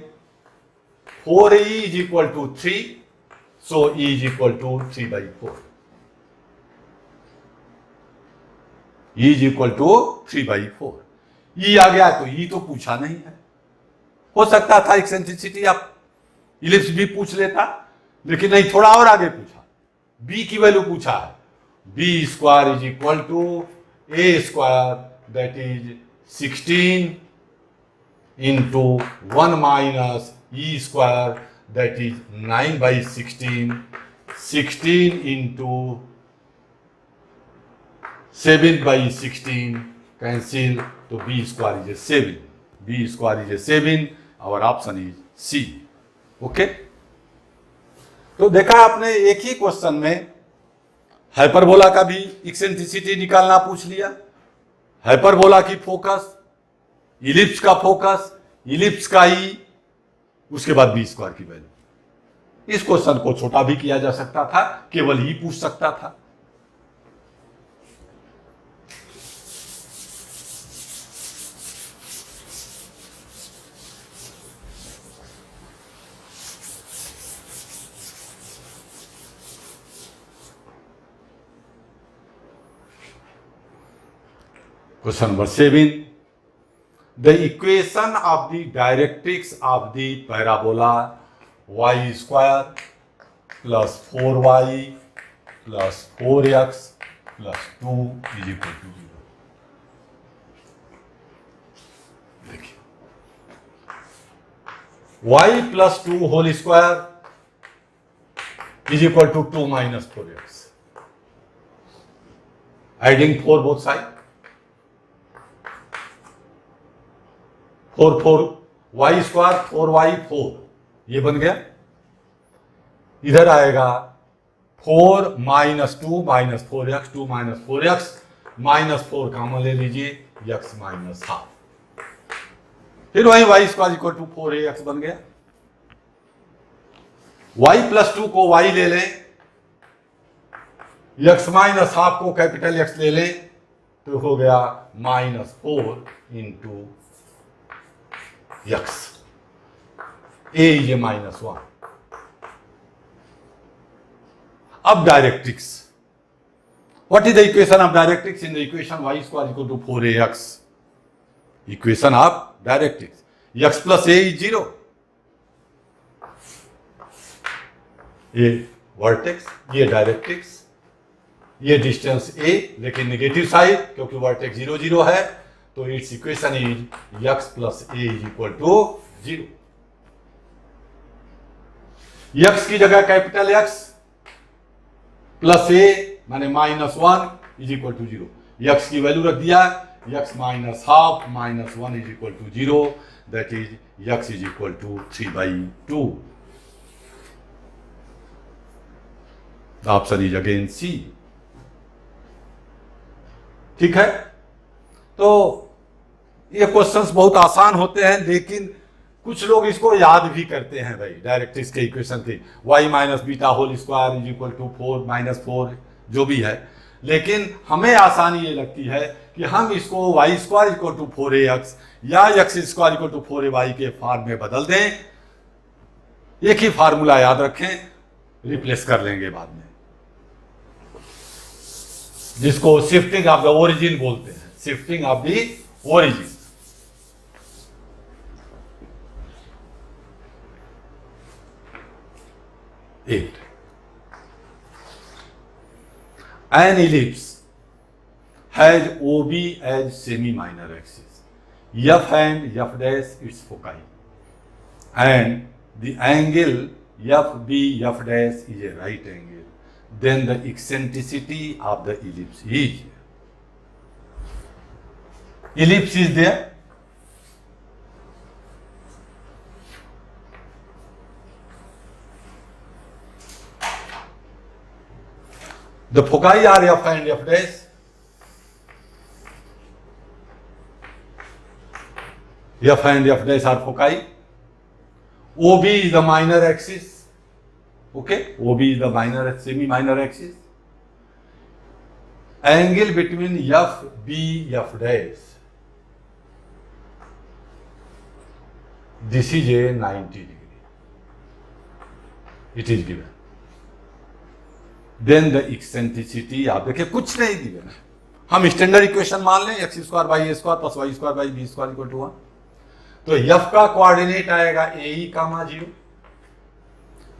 4e is equal to 3. So e is equal to 3 by 4. E is equal to 3 by 4. E आ गया तो e तो पूछा नहीं है. हो सकता था एक्सेंट्रिसिटी आप इलिप्स भी पूछ लेता, लेकिन नहीं, थोड़ा और आगे पूछा. b की वैल्यू पूछा है. b square is equal to a square, that is 16 into 1 minus e square, that is 9 by 16. 16 into 7 by 16, cancel, तो b square is a 7. b square is a 7. Our option is C. Okay. तो देखा आपने एक ही क्वेश्चन में हाइपरबोला का भी एक्सेंट्रिसिटी निकालना पूछ लिया, हाइपरबोला की फोकस, इलिप्स का फोकस, इलिप्स का ई, उसके बाद बी स्क्वायर की वैल्यू. इस क्वेश्चन को छोटा भी किया जा सकता था, केवल ई पूछ सकता था. Question number 7. The equation of the directrix of the parabola y square plus 4y plus 4x plus 2 is equal to 0. देखिए, y plus 2 whole square is equal to 2 minus 4x. Adding 4 both sides. 4 4 y square 4y 4, ये बन गया. इधर आएगा 4 minus 2 minus 4x, 2 minus 4x, minus 4 common ले लीजिए, x माइनस हाफ. फिर वही y square equal to 4ax बन गया. y प्लस 2 को y ले लें, x माइनस हाफ को कैपिटल X ले लें, तो हो गया minus 4 into x. a is a minus 1. अब directrix. What is the equation of directrix? In the equation y square equal to 4ax. Equation of directrix. x plus a is 0. ये वर्टेक्स, ये डायरेक्ट्रिक्स, ये डिस्टेंस a, लेकिन नेगेटिव साइड, क्योंकि वर्टेक्स 0 0 है, तो its equation is x plus a is equal to 0. x की जगह कैपिटल X प्लस a माने minus 1 is equal to 0. x की वैल्यू रख दिया, x minus half minus 1 is equal to 0, that is x is equal to 3/2. The option is again C. ठीक है. तो ये क्वेश्चंस बहुत आसान होते हैं, लेकिन कुछ लोग इसको याद भी करते हैं भाई, डायरेक्ट्रिक्स के इक्वेशन के y minus beta whole square is equal to 4 minus 4 जो भी है. लेकिन हमें आसानी ये लगती है कि हम इसको y square equal to 4ax या x square equal to 4ay के फॉर्म में बदल दें. एक ही फार्मूला याद रखें, रिप्लेस कर लेंगे बाद में, जिसको शिफ्टिंग ऑफ द ओरिजिन बोलते हैं. Shifting of the origin. Eight. An ellipse has OB as semi-minor axis. F and F dash its foci, and the angle FB F dash is a right angle. Then the eccentricity of the ellipse is. Ellipse is there. The foci are f and f dash. F and f dash are foci. OB is the minor axis. Okay, OB is the semi-minor axis. Angle between f, b, f dash. This is a 90 degree. It is given. Then the eccentricity, आप देखिए कुछ नहीं given है. हम स्टैंडर्ड इक्वेशन मान लें x square by A square plus Y square by B square equal to 1. तो f का कोऑर्डिनेट आएगा A E comma 0,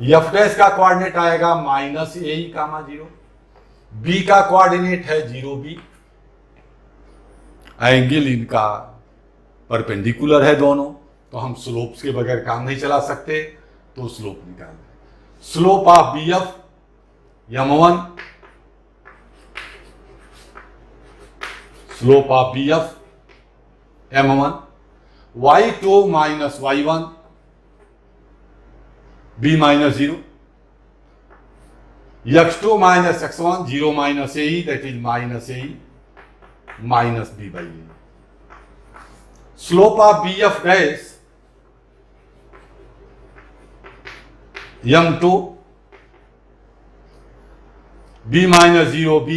F dash का कोऑर्डिनेट आएगा minus A E comma 0, B का कोऑर्डिनेट है 0b. एंगल इनका परपेंडिकुलर है दोनों, तो हम स्लोप्स के बगैर काम नहीं चला सकते, तो स्लोप निकाल दें. Slope of b f m1, slope of b f m1, y2 minus y1 b minus 0, x2 minus x1 0 minus a, that is minus a minus b by a. Slope of b f dash m2 b minus 0b,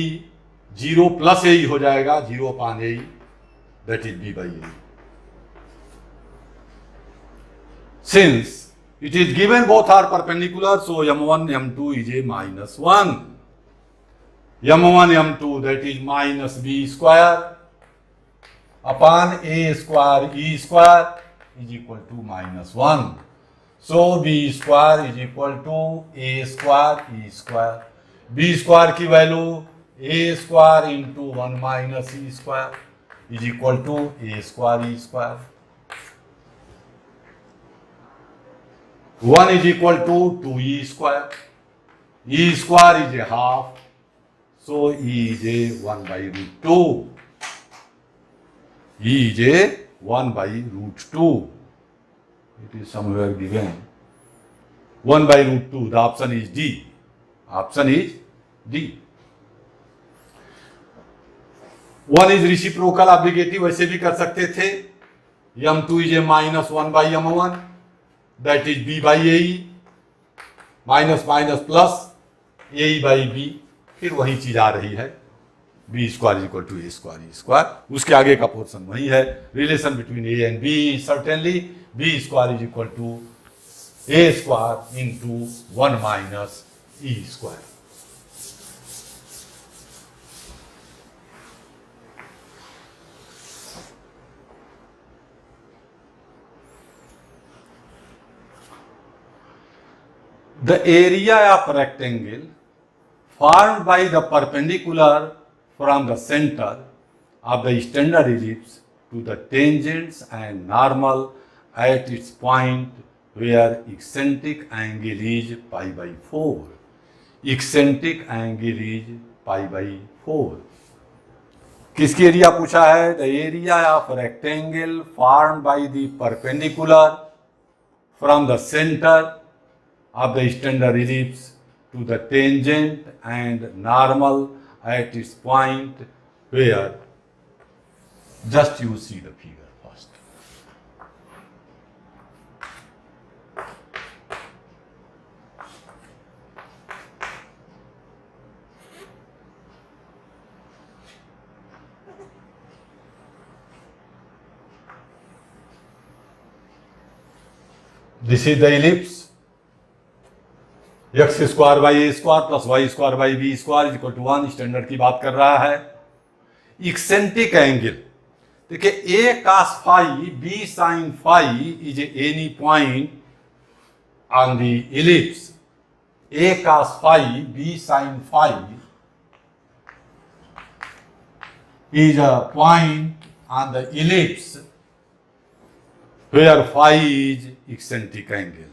0 plus a हो जाएगा 0 upon a, that is b by a. Since it is given both are perpendicular, so m1 m2 is a minus 1. m1 m2 that is minus b square upon a square e square is equal to minus 1. So b square is equal to a square e square. b square की value a square into 1 minus e square is equal to a square e square. 1 is equal to 2e square. E square is a half, so E is a 1 by root 2. E is a 1 by root 2. It is somewhere given. 1 by root 2. The option is D. Option is D. 1 is reciprocal obligative, वैसे भी कर सकते थे. m2 is a minus 1 by m1. That is b by ae, minus minus plus A by B, फिर वही चीज आ रही है B square equal to A square E square. उसके आगे का पोर्शन वही है. Relation between A and B certainly B square is equal to A square into 1 minus E square. The area of rectangle formed by the perpendicular from the center of the standard ellipse to the tangents and normal at its point where eccentric angle is pi by 4. Eccentric angle is pi by 4. किसकी एरिया पूछा है? The area of rectangle formed by the perpendicular from the center of the standard ellipse to the tangent and normal at its point where, just you see the figure first. This is the ellipse. X square by A square plus Y square by B square equal to 1 standard की बात कर रहा है. इक्सेंट्रिक एंगल देखिए a cos phi b sine phi is any point on the ellipse. A cos phi b sine phi is a point on the ellipse where phi is eccentric angle.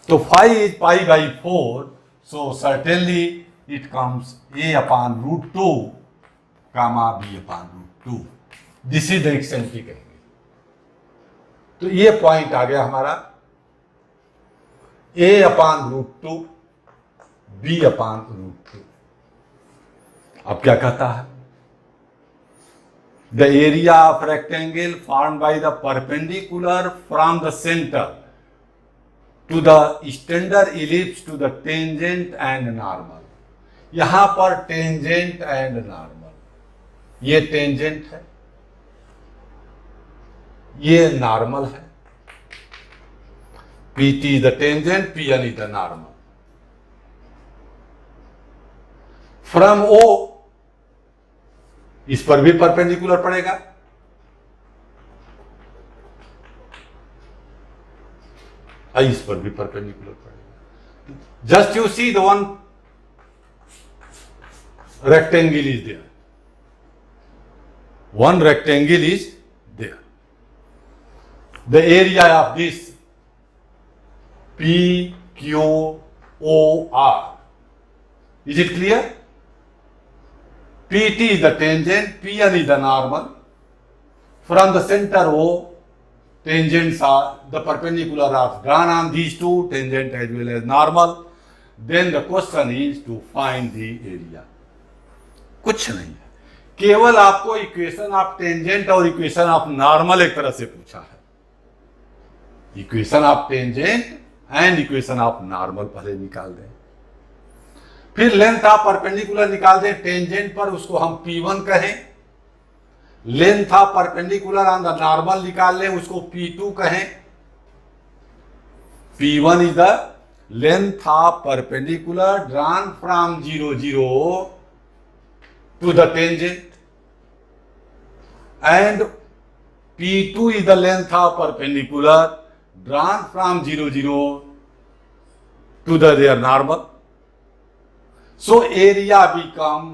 So phi is pi by 4, so certainly it comes a upon root 2 comma b upon root 2. This is the eccentric angle. तो ये पॉइंट आ गया हमारा a upon root 2, b upon root 2। अब क्या कहता है? The area of rectangle formed by the perpendicular from the center to the standard ellipse to the tangent and normal। यहां पर टेंजेंट एंड नॉर्मल, ये टेंजेंट है, ये नॉर्मल है। PT is the tangent, PN is the normal। From O, इस पर भी परपेंडिकुलर पड़ेगा, इस पर भी परपेंडिकुलर पड़ेगा। Just you see the one rectangle is there, one rectangle is there, the area of this PQOR, is it clear? PT is the tangent, PN is the normal, from the center O, tangents are the perpendicular are drawn on these two, tangent as well as normal, then the question is to find the area। कुछ नहीं है, केवल आपको इक्वेशन ऑफ टेंजेंट और इक्वेशन ऑफ नॉर्मल एक तरह से पूछा है। Equation of tangent and equation of normal पहले निकाल दें, फिर लेंथ ऑफ परपेंडिकुलर निकाल दें टेंजेंट पर, उसको हम P1 कहें। Length of perpendicular on the normal निकाल लें, उसको P2 कहें। P1 is the length of perpendicular drawn from 0 0 to the tangent, and P2 is the length of perpendicular drawn from 0 0 to their normal। So area become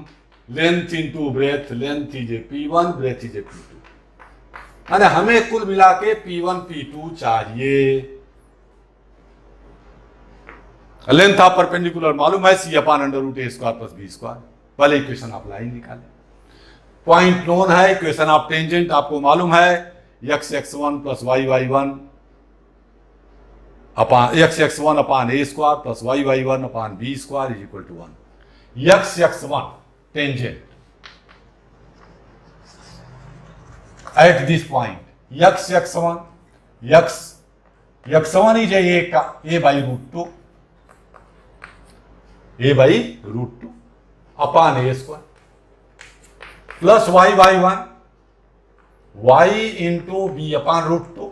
length into breadth, length is a P1, breadth is a P2, अरे हमें कुल मिला के P1 P2 चाहिए। लेंथ ऑफ परपेंडिकुलर मालूम है, C upon under root A square plus B square. पहले इक्वेशन ऑफ लाइन निकालें। पॉइंट नोन है, इक्वेशन ऑफ टेंजेंट आपको मालूम है, x x1 plus y y1 upon x x1 upon a square plus y y1 upon b square is equal to 1। x x1 tangent at this point, x x1 x1 is a by root 2, a by root 2 upon A square plus y y1 y into B upon root 2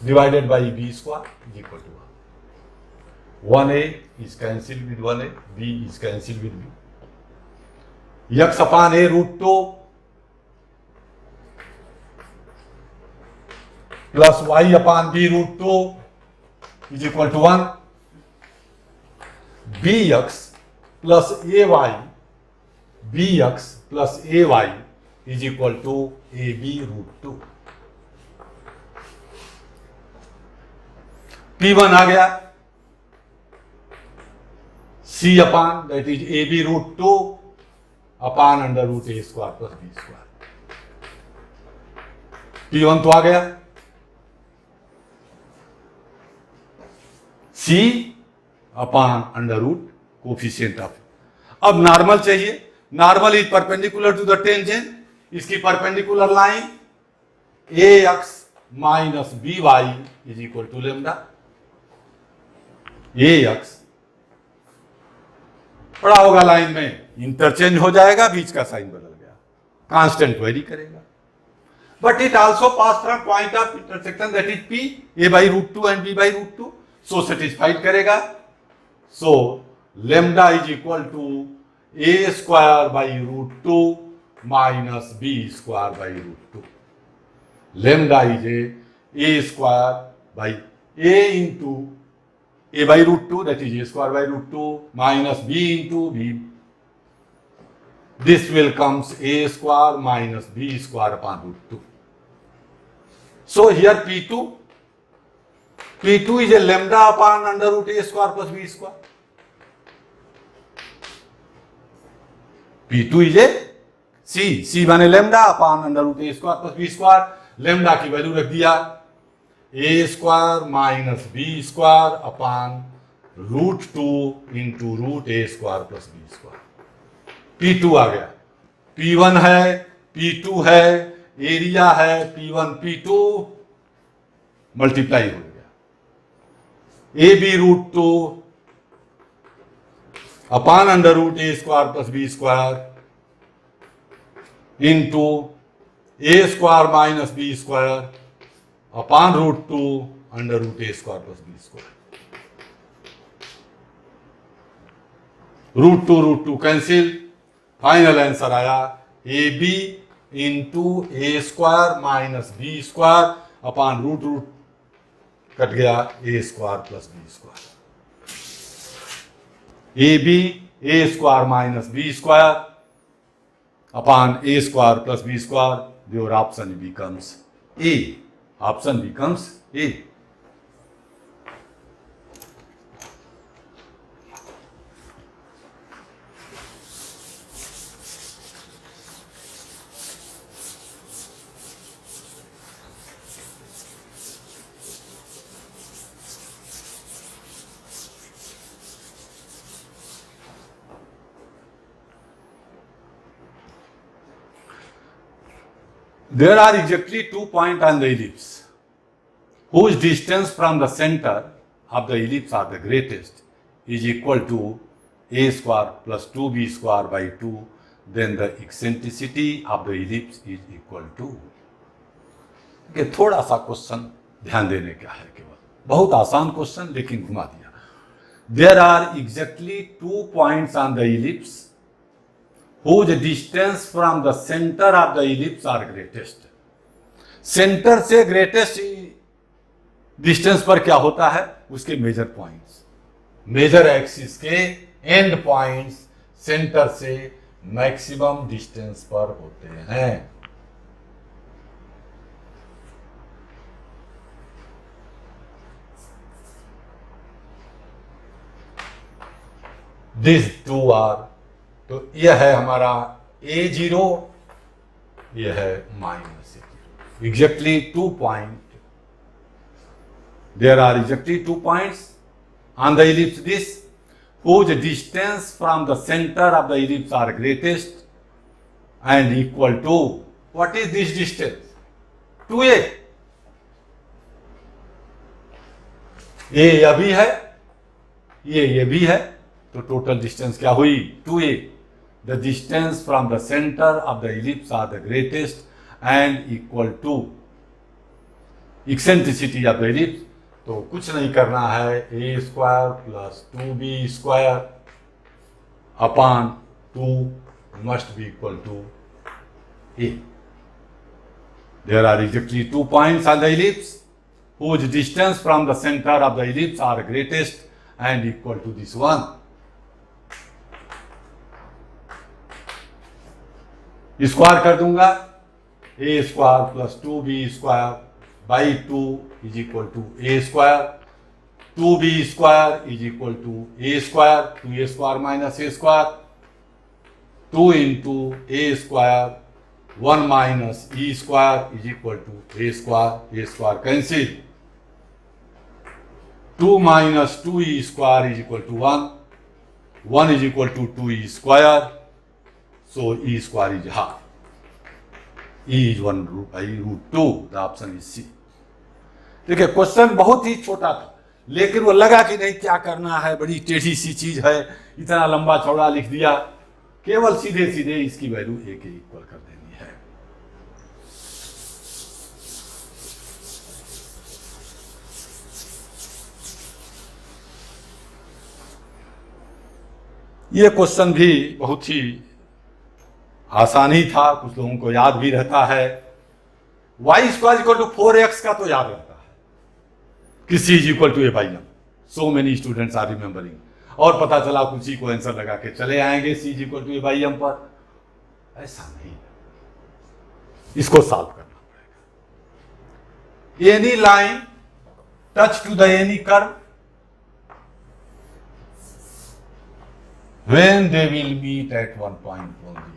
divided by B square is equal to 1। 1a is cancelled with 1a, b is cancelled with b, x upon a root 2 plus y upon b root 2 is equal to 1। bx plus A Y, B X plus A Y is equal to A B root 2। P1 आ गया, C upon that is A B root 2 upon under root A square plus B square. P1 तो आ गया, C upon under root coefficient of. अब नॉर्मल चाहिए, normal is perpendicular to the tangent, इसकी perpendicular line ax minus by is equal to lambda. ax पड़ा होगा लाइन में, इंटरचेंज हो जाएगा, बीच का साइन बदल गया, कांस्टेंट वेरी करेगा, but it also pass from point of intersection that is p, a by root 2 and b by root 2, so satisfied करेगा। So lambda is equal to a square by root 2 minus b square by root 2। Lambda is a square by a into a by root 2 that is a square by root 2 minus b into b। This will comes a square minus b square upon root 2। So here P2 is a lambda upon under root a square plus b square। P2 is a C माने lambda upon under root a square plus b square। lambda की वैल्यू रख दिया a square minus b square upon √2 into √a² plus b²। P2 आ गया, P1 है, P2 है, एरिया है P1 P2 मल्टीप्लाई हो गया, AB√2 upon √a² plus b² into a² minus b² upon √2 √a² plus b²। √2 cancel, final answer आया AB into a² minus b² upon √2 cut गया a² plus b²। AB a² minus b² upon a² plus b², your option becomes A. Option becomes A. There are exactly 2 points on the ellipse whose distance from the center of the ellipse are the greatest is equal to a² plus 2b² by 2, then the eccentricity of the ellipse is equal to। कि थोड़ा सा क्वेश्चन ध्यान देने का है, केवल बहुत आसान क्वेश्चन लेकिन घुमा दिया। There are exactly 2 points on the ellipse whose distance from the center of the ellipse are greatest। Centre से ग्रेटेस्ट डिस्टेंस पर क्या होता है, उसके मेजर पॉइंट्स, मेजर एक्सिस के एंड पॉइंट्स सेंटर से मैक्सिमम डिस्टेंस पर होते हैं। दिस 2 आर, तो यह है हमारा A0, यह है minus A0। Exactly 2 point, there are exactly 2 points on the ellipse this whose distance from the center of the ellipse are greatest and equal to, what is this distance? 2a। यह भी है, ये भी है, तो टोटल डिस्टेंस क्या हुई 2a। The distance from the centre of the ellipse are the greatest and equal to eccentricity of the ellipse. तो कुछ नहीं करना है, a² plus 2b² upon 2 must be equal to a। There are exactly 2 points on the ellipse whose distance from the center of the ellipse are greatest and equal to this one। Square कर दूंगा, a² plus 2b² by 2 is equal to a², 2b² is equal to a², 2a² minus a², 2 into a², 1 minus e² is equal to a² cancel, 2 minus 2e² is equal to 1, 1 is equal to 2e², so e² is half, e is 1/√2, the option is C। देखिए क्वेश्चन बहुत ही छोटा था, लेकिन वो लगा कि नहीं क्या करना है, बड़ी टेढ़ी सी चीज है, इतना लंबा चौड़ा लिख दिया, केवल सीधे सीधे इसकी वैल्यू a के इक्वल कर देनी है। ये क्वेश्चन भी बहुत ही आसान ही था, कुछ लोगों को याद भी रहता है। y² इक्वल टू 4x का तो याद रहता है कि c is equal to a/m, so many students are remembering, और पता चला कुछ ही को आंसर लगा के चले आएंगे c is equal to a/m पर। ऐसा नहीं, इसको सॉल्व करना पड़ेगा। Any line touch to the any curve when they will meet at one point only।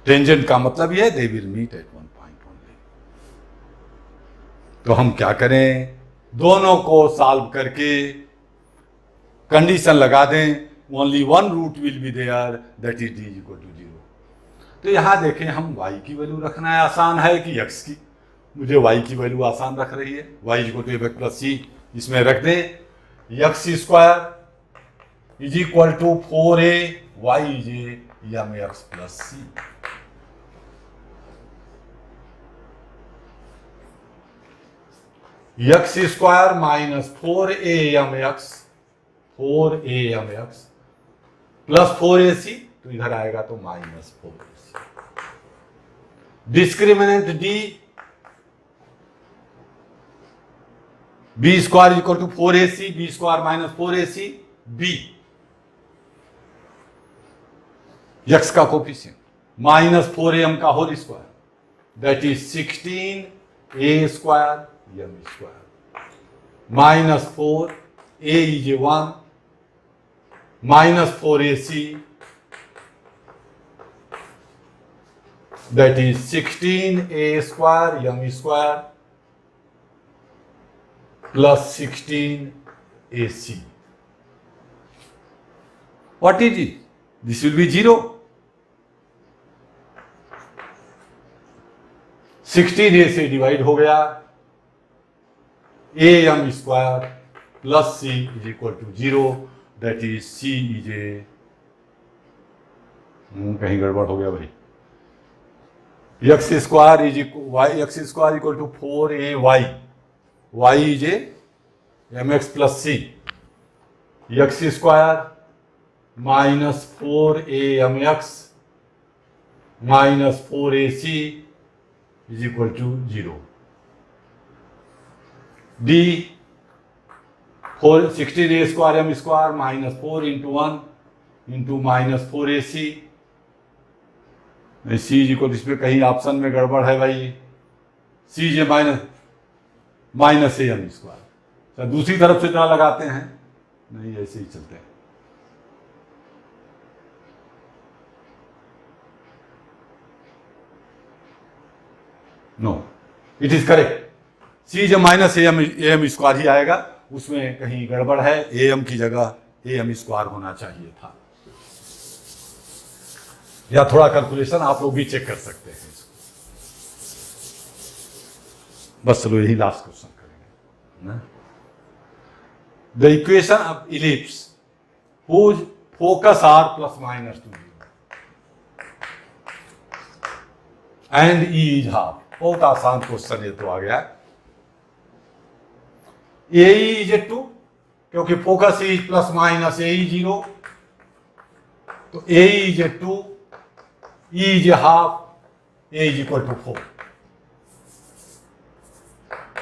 Tangent का मतलब यह they will meet at one point only। तो हम क्या करें, दोनों को सॉल्व करके कंडीशन लगा दें, only one root will be there, that is D is equal to 0। तो यहां देखें हम y की वैल्यू रखना है आसान है कि x की। मुझे y की वैल्यू आसान रख रही है, y is equal to f plus c, इसमें रख दें x square is equal to 4a y is mx plus c। x square minus 4a mx plus 4ac, तो इधर आएगा तो minus 4ac। Discriminant d b square equal to 4ac, b square minus 4ac, b x का कोफिशिएंट माइनस 4am का whole square, that is 16a square m square minus 4a is 1 minus 4ac, that is 16a square m square plus 16ac. What is it? This will be 0. 16a से डिवाइड हो गया, a m square plus c is equal to 0, that is c is a कहीं गड़बड़ हो गया भाई, x square is x square equal to 4ay, y is a mx plus c, x square minus 4amx minus 4ac is equal to 0। d 16a square m square minus 4 into 1 into minus 4ac, C is equal, इसमें कहीं ऑप्शन में गड़बड़ है भाई, C J minus A M square. दूसरी तरफ से ना लगाते हैं, नहीं ऐसे ही चलते हैं। No, it is correct, C J minus A M square ही आएगा, उसमें कहीं गड़बड़ है, ए एम की जगह ए एम स्क्वायर होना चाहिए था, या थोड़ा कैलकुलेशन आप लोग भी चेक कर सकते हैं इसको। बस चलो यही लास्ट क्वेश्चन करेंगे। The equation of ellipse whose focus are plus minus 2 and E is half. बहुत आसान क्वेश्चन ये तो आ गया। ए इज 2, क्योंकि फोकस इज प्लस माइनस ए 0, तो ए is 2, E is half, A is equal to 4.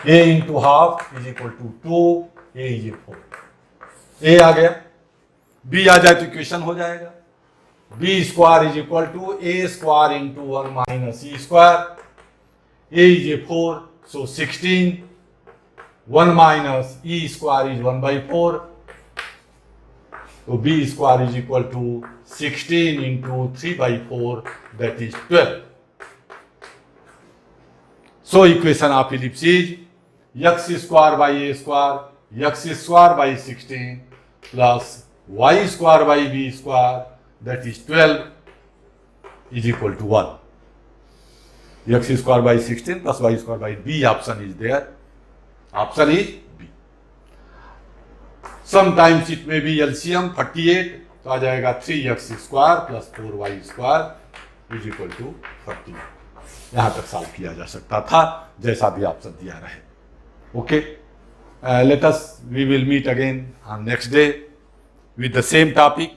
A into half is equal to 2, A is 4. A आ गया, B आ जाए तो इक्वेशन हो जाएगा। B square is equal to A square into 1 minus E square, A is 4, so 16, 1 minus E square is 1/4, तो b square is equal to 16 into 3/4, that is 12। So equation of ellipse is x square by A square, x square by 16 plus y square by b square, that is 12 is equal to 1। x square by 16 plus y square by b, option is there, option is b। Sometimes it may be LCM 48, तो आ जाएगा 3x square plus 4y square is equal to 40। यहां तक सॉल्व किया जा सकता था, जैसा भी ऑप्शन दिया रहे। Okay, let us, we will meet again on next day with the same topic.